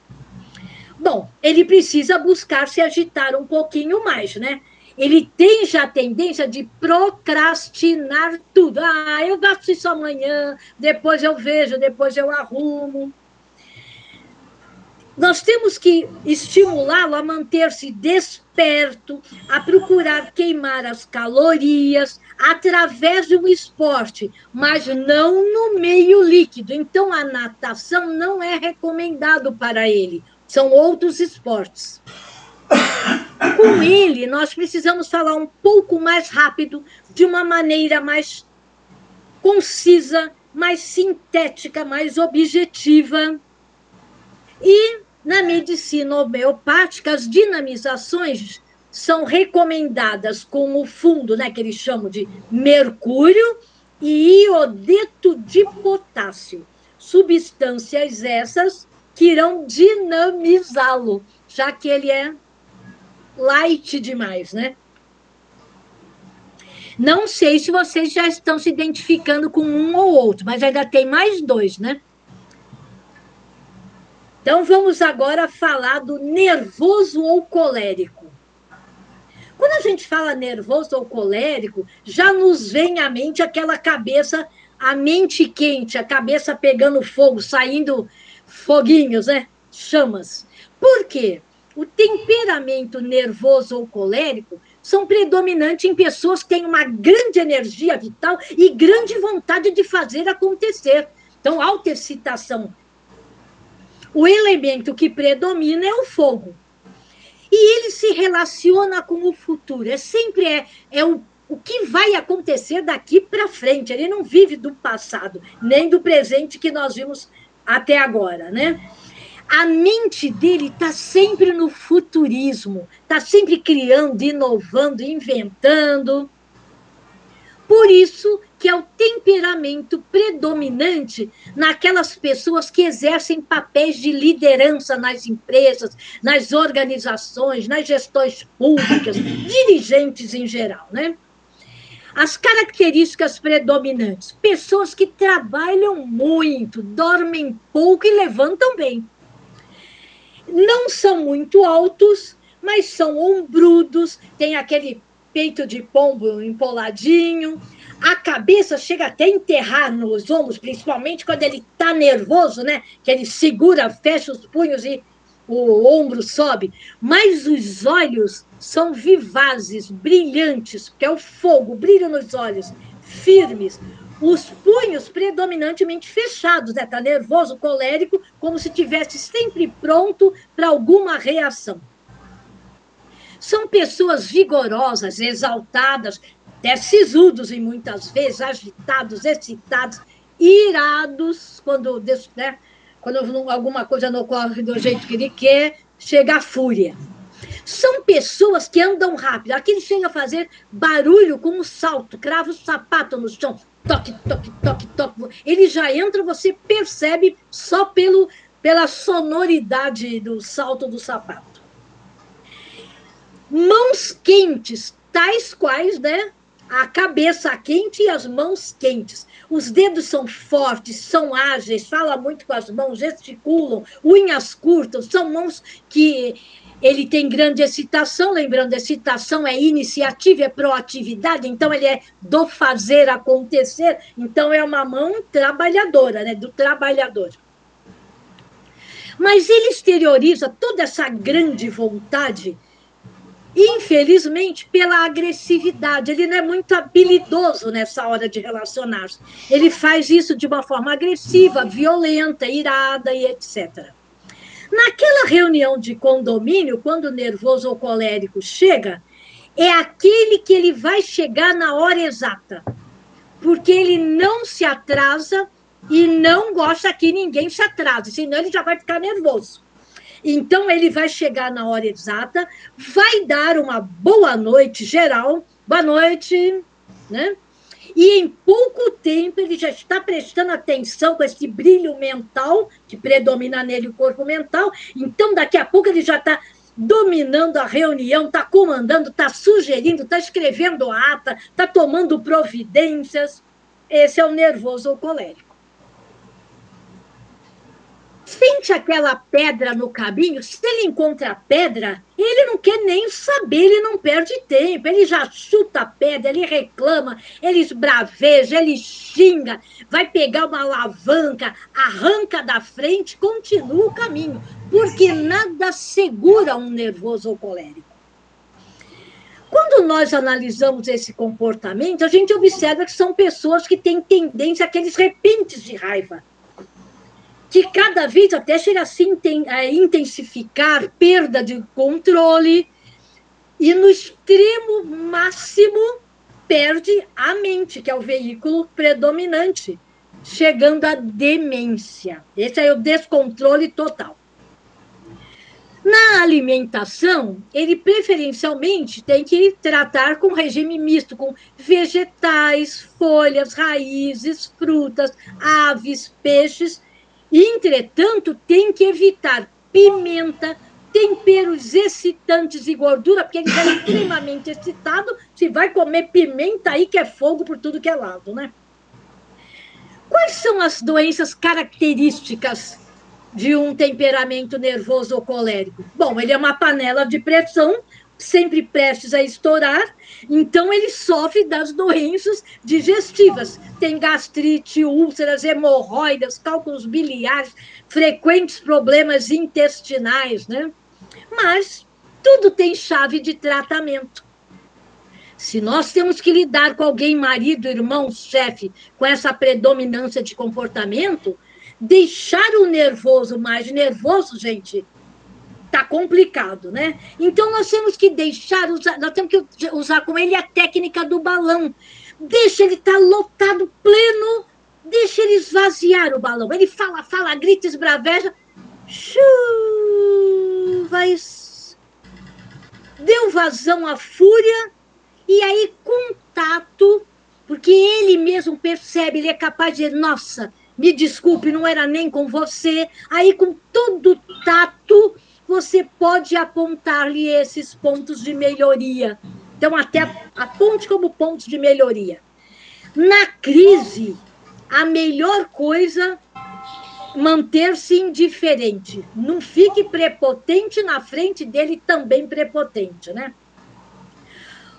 Bom, ele precisa buscar se agitar um pouquinho mais, né? Ele tem já a tendência de procrastinar tudo. Eu gasto isso amanhã, depois eu vejo, depois eu arrumo. Nós temos que estimulá-lo a manter-se desperto, a procurar queimar as calorias através de um esporte, mas não no meio líquido. Então, a natação não é recomendado para ele. São outros esportes. Com ele, nós precisamos falar um pouco mais rápido, de uma maneira mais concisa, mais sintética, mais objetiva. E na medicina homeopática, as dinamizações são recomendadas com o fundo, né, que eles chamam de mercúrio e iodeto de potássio. Substâncias essas que irão dinamizá-lo, já que ele é light demais, né? Não sei se vocês já estão se identificando com um ou outro, mas ainda tem mais dois, né? Então, vamos agora falar do nervoso ou colérico. Quando a gente fala nervoso ou colérico, já nos vem à mente aquela cabeça, a mente quente, a cabeça pegando fogo, saindo foguinhos, né? Chamas. Por quê? O temperamento nervoso ou colérico são predominantes em pessoas que têm uma grande energia vital e grande vontade de fazer acontecer. Então, alta excitação. O elemento que predomina é o fogo. E ele se relaciona com o futuro. Sempre o que vai acontecer daqui para frente. Ele não vive do passado, nem do presente que nós vimos até agora, né? A mente dele está sempre no futurismo, está sempre criando, inovando, inventando. Por isso que é o temperamento predominante naquelas pessoas que exercem papéis de liderança nas empresas, nas organizações, nas gestões públicas, dirigentes em geral, né? As características predominantes: pessoas que trabalham muito, dormem pouco e levantam bem. Não são muito altos, mas são ombrudos, tem aquele peito de pombo empoladinho, a cabeça chega até a enterrar nos ombros, principalmente quando ele está nervoso, né? Que ele segura, fecha os punhos e o ombro sobe. Mas os olhos são vivazes, brilhantes, porque é o fogo, brilho nos olhos, firmes. Os punhos predominantemente fechados, né? Está nervoso, colérico, como se estivesse sempre pronto para alguma reação. São pessoas vigorosas, exaltadas, até sisudos e muitas vezes, agitados, excitados, irados, quando alguma coisa não ocorre do jeito que ele quer, chega a fúria. São pessoas que andam rápido. Aqui ele chega a fazer barulho com um salto, crava o sapato no chão, toque, toque, toque, toque. Ele já entra, você percebe só pela sonoridade do salto do sapato. mãos quentes, tais quais, né? A cabeça quente e as mãos quentes. Os dedos são fortes, são ágeis, fala muito com as mãos, gesticulam, unhas curtas, são mãos que ele tem grande excitação, lembrando, excitação é iniciativa, é proatividade, então ele é do fazer acontecer, então é uma mão trabalhadora, né, do trabalhador. Mas ele exterioriza toda essa grande vontade, infelizmente, pela agressividade. Ele não é muito habilidoso nessa hora de relacionar-se. Ele faz isso de uma forma agressiva, violenta, irada e etc. Naquela reunião de condomínio, quando o nervoso ou colérico chega, é aquele que ele vai chegar na hora exata, porque ele não se atrasa e não gosta que ninguém se atrase, senão ele já vai ficar nervoso. Então, ele vai chegar na hora exata, vai dar uma boa noite geral, boa noite, né? E em pouco tempo ele já está prestando atenção com esse brilho mental, que predomina nele o corpo mental, então daqui a pouco ele já está dominando a reunião, está comandando, está sugerindo, está escrevendo ata, está tomando providências. Esse é o nervoso ou colérico. Sente aquela pedra no caminho, se ele encontra a pedra, ele não quer nem saber, ele não perde tempo, ele já chuta a pedra, ele reclama, ele esbraveja, ele xinga, vai pegar uma alavanca, arranca da frente, continua o caminho, porque nada segura um nervoso ou colérico. Quando nós analisamos esse comportamento, a gente observa que são pessoas que têm tendência àqueles repentes de raiva, que cada vez até chega a se intensificar, perda de controle, e no extremo máximo perde a mente, que é o veículo predominante, chegando à demência. Esse é o descontrole total. Na alimentação, ele preferencialmente tem que tratar com regime misto, com vegetais, folhas, raízes, frutas, aves, peixes. Entretanto, tem que evitar pimenta, temperos excitantes e gordura, porque ele está extremamente excitado, se vai comer pimenta aí que é fogo por tudo que é lado, né? Quais são as doenças características de um temperamento nervoso ou colérico? Bom, ele é uma panela de pressão, sempre prestes a estourar, então ele sofre das doenças digestivas. Tem gastrite, úlceras, hemorroidas, cálculos biliares, frequentes problemas intestinais, né? Mas tudo tem chave de tratamento. Se nós temos que lidar com alguém, marido, irmão, chefe, com essa predominância de comportamento, deixar o nervoso mais nervoso, gente, tá complicado, né? Então, nós temos que nós temos que usar com ele a técnica do balão. Deixa ele estar lotado, pleno, deixa ele esvaziar o balão. Ele fala, grita, esbraveja, deu vazão à fúria, e aí, com tato, porque ele mesmo percebe, ele é capaz de dizer, nossa, me desculpe, não era nem com você. Aí, com todo tato, você pode apontar-lhe esses pontos de melhoria. Então, até aponte como pontos de melhoria. Na crise, a melhor coisa manter-se indiferente. Não fique prepotente na frente dele, também prepotente, né?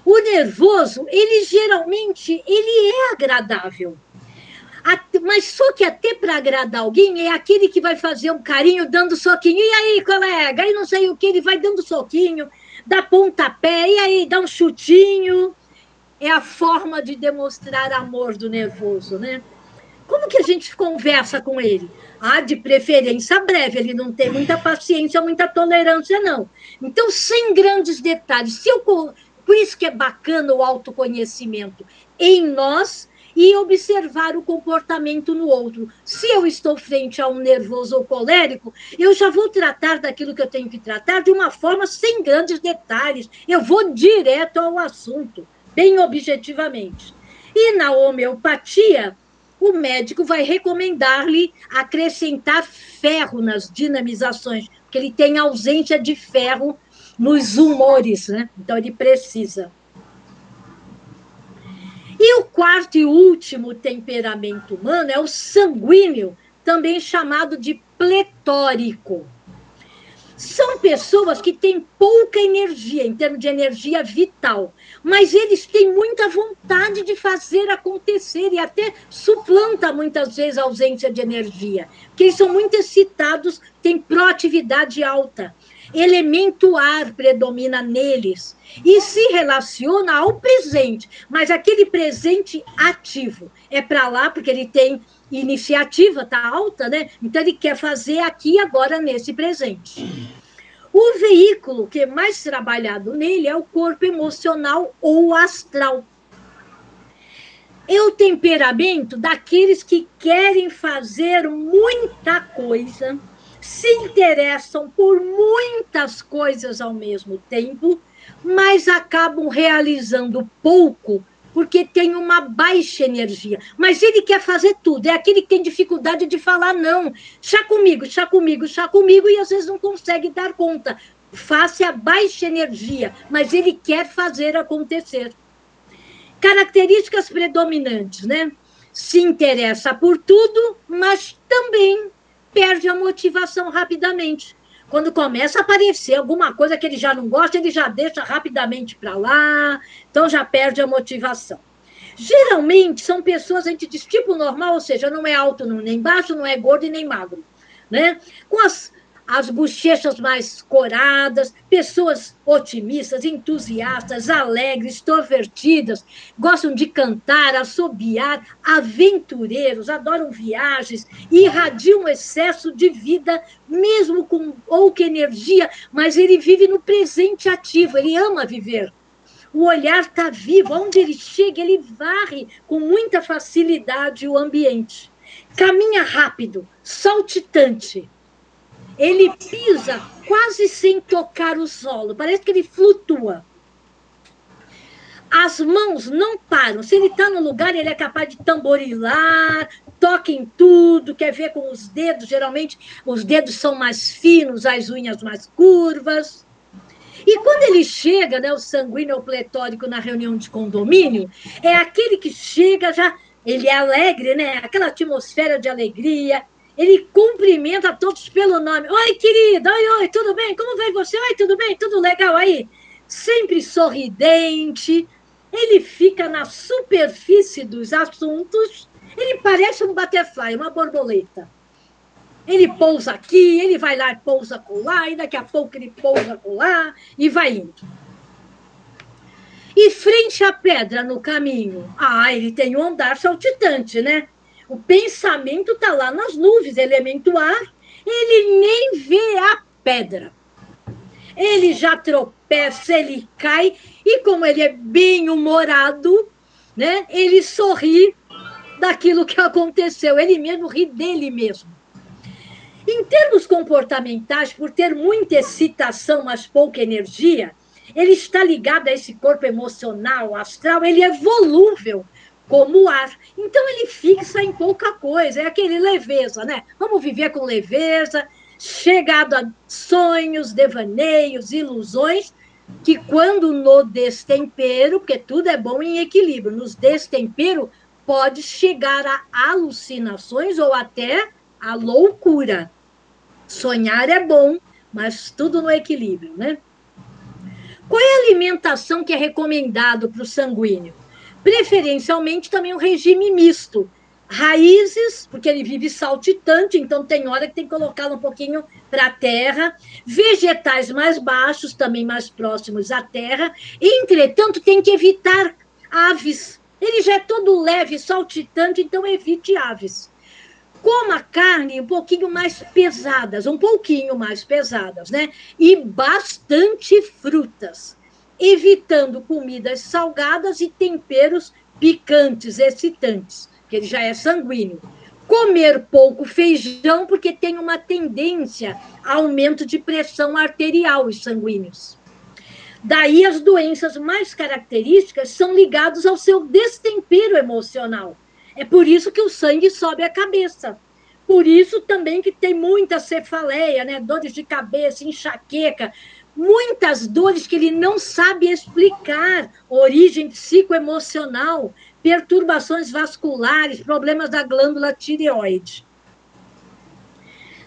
O nervoso, ele geralmente, ele é agradável. Mas só que até para agradar alguém é aquele que vai fazer um carinho dando soquinho. E aí, colega? Aí não sei o que, ele vai dando soquinho, dá pontapé, e aí dá um chutinho. É a forma de demonstrar amor do nervoso, né? Como que a gente conversa com ele? De preferência breve, ele não tem muita paciência, muita tolerância, não. Então, sem grandes detalhes. Por isso que é bacana o autoconhecimento em nós e observar o comportamento no outro. Se eu estou frente a um nervoso ou colérico, eu já vou tratar daquilo que eu tenho que tratar de uma forma sem grandes detalhes. Eu vou direto ao assunto, bem objetivamente. E na homeopatia, o médico vai recomendar-lhe acrescentar ferro nas dinamizações, porque ele tem ausência de ferro nos humores, né? Então, ele precisa. E o quarto e último temperamento humano é o sanguíneo, também chamado de pletórico. São pessoas que têm pouca energia, em termos de energia vital, mas eles têm muita vontade de fazer acontecer e até suplanta muitas vezes a ausência de energia, porque eles são muito excitados, têm proatividade alta. Elemento ar predomina neles e se relaciona ao presente, mas aquele presente ativo. É para lá porque ele tem iniciativa, está alta, né? Então ele quer fazer aqui e agora nesse presente. O veículo que é mais trabalhado nele é o corpo emocional ou astral. É o temperamento daqueles que querem fazer muita coisa, se interessam por muitas coisas ao mesmo tempo, mas acabam realizando pouco porque tem uma baixa energia. Mas ele quer fazer tudo, é aquele que tem dificuldade de falar não. Chá comigo, chá comigo, chá comigo, e às vezes não consegue dar conta. Face a baixa energia, mas ele quer fazer acontecer. Características predominantes, né? Se interessa por tudo, mas também perde a motivação rapidamente. Quando começa a aparecer alguma coisa que ele já não gosta, ele já deixa rapidamente para lá, então já perde a motivação. Geralmente são pessoas, a gente diz tipo normal, ou seja, não é alto nem baixo, não é gordo e nem magro, né? Com as bochechas mais coradas, pessoas otimistas, entusiastas, alegres, extrovertidas, gostam de cantar, assobiar, aventureiros, adoram viagens, irradiam um excesso de vida, mesmo com pouca energia, mas ele vive no presente ativo, ele ama viver. O olhar está vivo, onde ele chega, ele varre com muita facilidade o ambiente. Caminha rápido, saltitante, ele pisa quase sem tocar o solo, parece que ele flutua. As mãos não param, se ele está no lugar, ele é capaz de tamborilar, toca em tudo, quer ver com os dedos, geralmente os dedos são mais finos, as unhas mais curvas. E quando ele chega, né, o sanguíneo pletórico na reunião de condomínio, é aquele que chega já, ele é alegre, né, aquela atmosfera de alegria, ele cumprimenta todos pelo nome. Oi, querida, oi, tudo bem? Como vai você? Oi, tudo bem? Tudo legal aí? Sempre sorridente, ele fica na superfície dos assuntos, ele parece um butterfly, uma borboleta. Ele pousa aqui, ele vai lá e pousa colar, e daqui a pouco ele pousa colar, e vai indo. E frente à pedra no caminho, ele tem um andar saltitante, né? O pensamento está lá nas nuvens, elemento ar, ele nem vê a pedra. Ele já tropeça, ele cai, e como ele é bem humorado, né, ele sorri daquilo que aconteceu, ele mesmo ri dele mesmo. Em termos comportamentais, por ter muita excitação, mas pouca energia, ele está ligado a esse corpo emocional, astral, ele é volúvel, como o ar. Então, ele fixa em pouca coisa, é aquele leveza, né? Vamos viver com leveza, chegado a sonhos, devaneios, ilusões, que quando no destempero, porque tudo é bom em equilíbrio, nos destempero pode chegar a alucinações ou até a loucura. Sonhar é bom, mas tudo no equilíbrio, né? Qual é a alimentação que é recomendado para o sanguíneo? Preferencialmente também um regime misto. Raízes, porque ele vive saltitante, então tem hora que tem que colocá-lo um pouquinho para a terra. Vegetais mais baixos, também mais próximos à terra. Entretanto, tem que evitar aves. Ele já é todo leve, saltitante, então evite aves. Coma carne um pouquinho mais pesadas, né? E bastante frutas, evitando comidas salgadas e temperos picantes, excitantes, que ele já é sanguíneo. Comer pouco feijão, porque tem uma tendência a aumento de pressão arterial, os sanguíneos. Daí as doenças mais características são ligadas ao seu destempero emocional. É por isso que o sangue sobe a cabeça. Por isso também que tem muita cefaleia, né? Dores de cabeça, enxaqueca, muitas dores que ele não sabe explicar, origem psicoemocional, perturbações vasculares, problemas da glândula tireoide.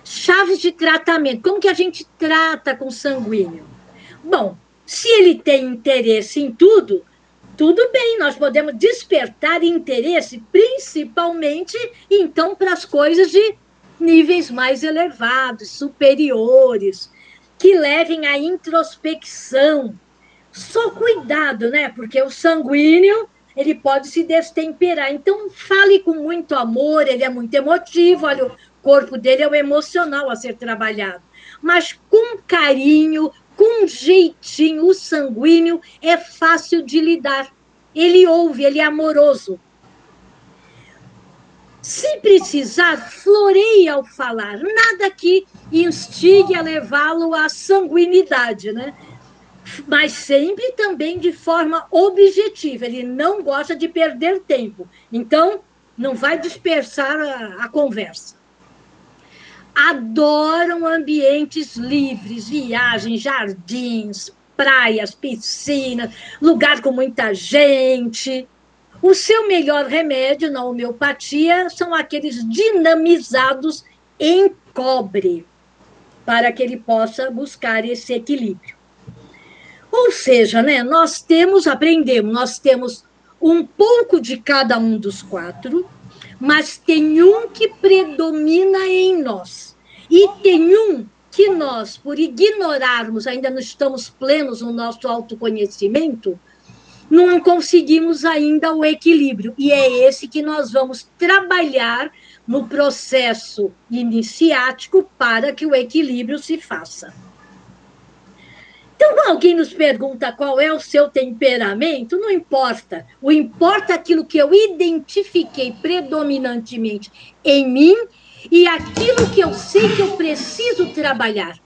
Chaves de tratamento. Como que a gente trata com sanguíneo? Bom, se ele tem interesse em tudo, tudo bem, nós podemos despertar interesse, principalmente, então, para as coisas de níveis mais elevados, superiores, que levem à introspecção. Só cuidado, né? Porque o sanguíneo, ele pode se destemperar. Então, fale com muito amor, ele é muito emotivo, olha, o corpo dele é o emocional a ser trabalhado. Mas com carinho, com jeitinho, o sanguíneo é fácil de lidar. Ele ouve, ele é amoroso. Se precisar, floreie ao falar. Nada que instigue a levá-lo à sanguinidade, né? Mas sempre também de forma objetiva. Ele não gosta de perder tempo. Então, não vai dispersar a conversa. Adoram ambientes livres, viagens, jardins, praias, piscinas, lugar com muita gente. O seu melhor remédio na homeopatia são aqueles dinamizados em cobre, para que ele possa buscar esse equilíbrio. Ou seja, né, nós temos um pouco de cada um dos quatro, mas tem um que predomina em nós. E tem um que nós, por ignorarmos, ainda não estamos plenos no nosso autoconhecimento, não conseguimos ainda o equilíbrio. E é esse que nós vamos trabalhar no processo iniciático para que o equilíbrio se faça. Então, quando alguém nos pergunta qual é o seu temperamento, não importa. O importa é aquilo que eu identifiquei predominantemente em mim e aquilo que eu sei que eu preciso trabalhar.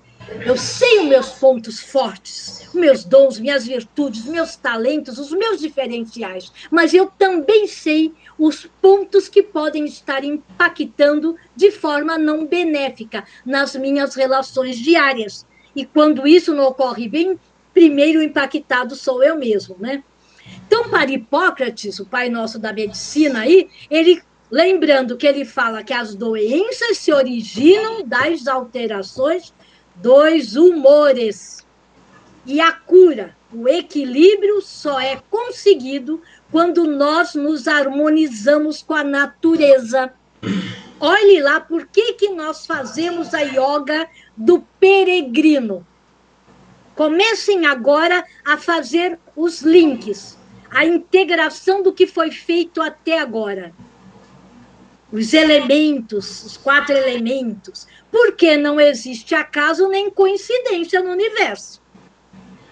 Eu sei os meus pontos fortes, os meus dons, minhas virtudes, meus talentos, os meus diferenciais, mas eu também sei os pontos que podem estar impactando de forma não benéfica nas minhas relações diárias. E quando isso não ocorre bem, primeiro impactado sou eu mesmo, né? Então, para Hipócrates, o pai nosso da medicina aí, ele, lembrando que ele fala que as doenças se originam das alterações dos humores. E a cura, o equilíbrio só é conseguido quando nós nos harmonizamos com a natureza. Olhe lá por que nós fazemos a yoga do peregrino. Comecem agora a fazer os links, a integração do que foi feito até agora. Os elementos, os 4 elementos, porque não existe acaso nem coincidência no universo.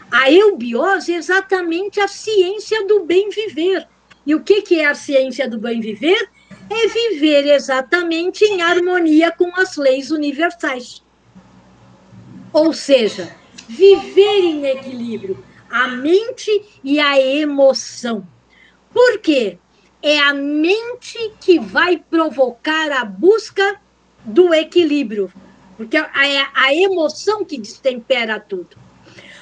A eubiose é exatamente a ciência do bem viver. E o que é a ciência do bem viver? É viver exatamente em harmonia com as leis universais. Ou seja, viver em equilíbrio, a mente e a emoção. Por quê? É a mente que vai provocar a busca do equilíbrio, porque é a emoção que destempera tudo.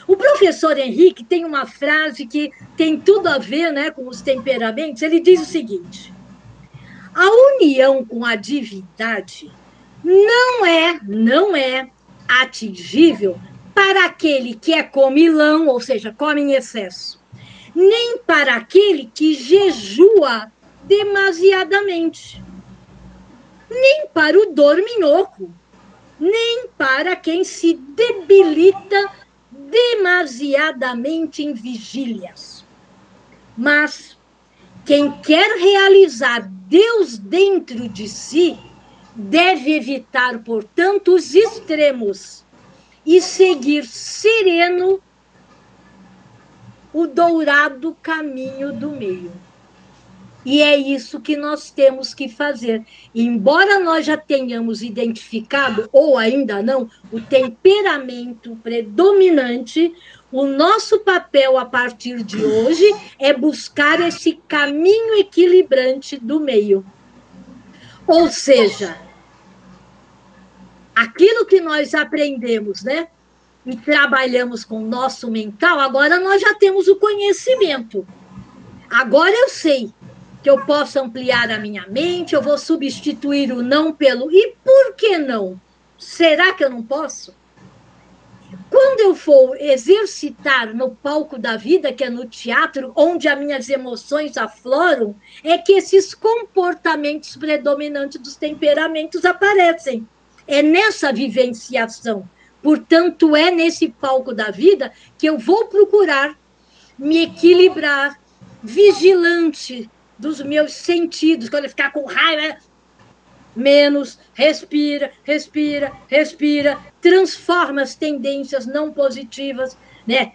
O professor Henrique tem uma frase que tem tudo a ver, né, com os temperamentos. Ele diz o seguinte: a união com a divindade não é atingível para aquele que é comilão, ou seja, come em excesso, nem para aquele que jejua demasiadamente, nem para o dorminhoco, nem para quem se debilita demasiadamente em vigílias. Mas quem quer realizar Deus dentro de si deve evitar, portanto, os extremos e seguir sereno o dourado caminho do meio. E é isso que nós temos que fazer. Embora nós já tenhamos identificado, ou ainda não, o temperamento predominante, o nosso papel a partir de hoje é buscar esse caminho equilibrante do meio. Ou seja, aquilo que nós aprendemos, né? e trabalhamos com o nosso mental, agora nós já temos o conhecimento. Agora eu sei que eu posso ampliar a minha mente, eu vou substituir o não pelo e por que não? Será que eu não posso? Quando eu for exercitar no palco da vida, que é no teatro, onde as minhas emoções afloram, é que esses comportamentos predominantes dos temperamentos aparecem. É nessa vivenciação. Portanto, é nesse palco da vida que eu vou procurar me equilibrar, vigilante dos meus sentidos. Quando eu ficar com raiva, menos, respira, respira, respira, transforma as tendências não positivas, né,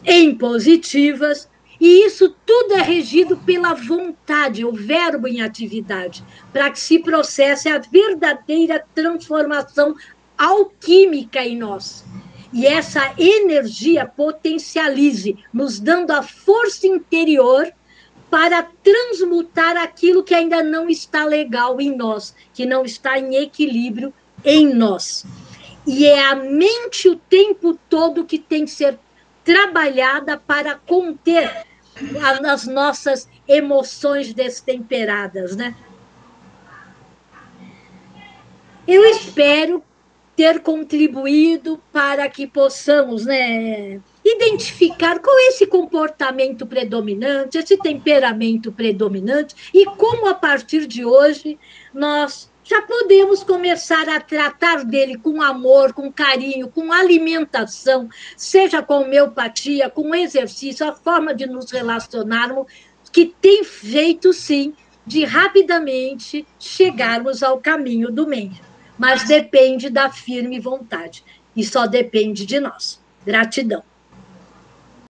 em positivas, e isso tudo é regido pela vontade, o verbo em atividade, para que se processe a verdadeira transformação alquímica em nós. E essa energia potencialize, nos dando a força interior para transmutar aquilo que ainda não está legal em nós, que não está em equilíbrio em nós. E é a mente o tempo todo que tem que ser trabalhada para conter as nossas emoções destemperadas, né? Eu espero ter contribuído para que possamos, né, identificar qual é esse comportamento predominante, esse temperamento predominante, e como, a partir de hoje, nós já podemos começar a tratar dele com amor, com carinho, com alimentação, seja com homeopatia, com exercício, a forma de nos relacionarmos, que tem feito, sim, de rapidamente chegarmos ao caminho do bem. Mas depende da firme vontade. E só depende de nós. Gratidão.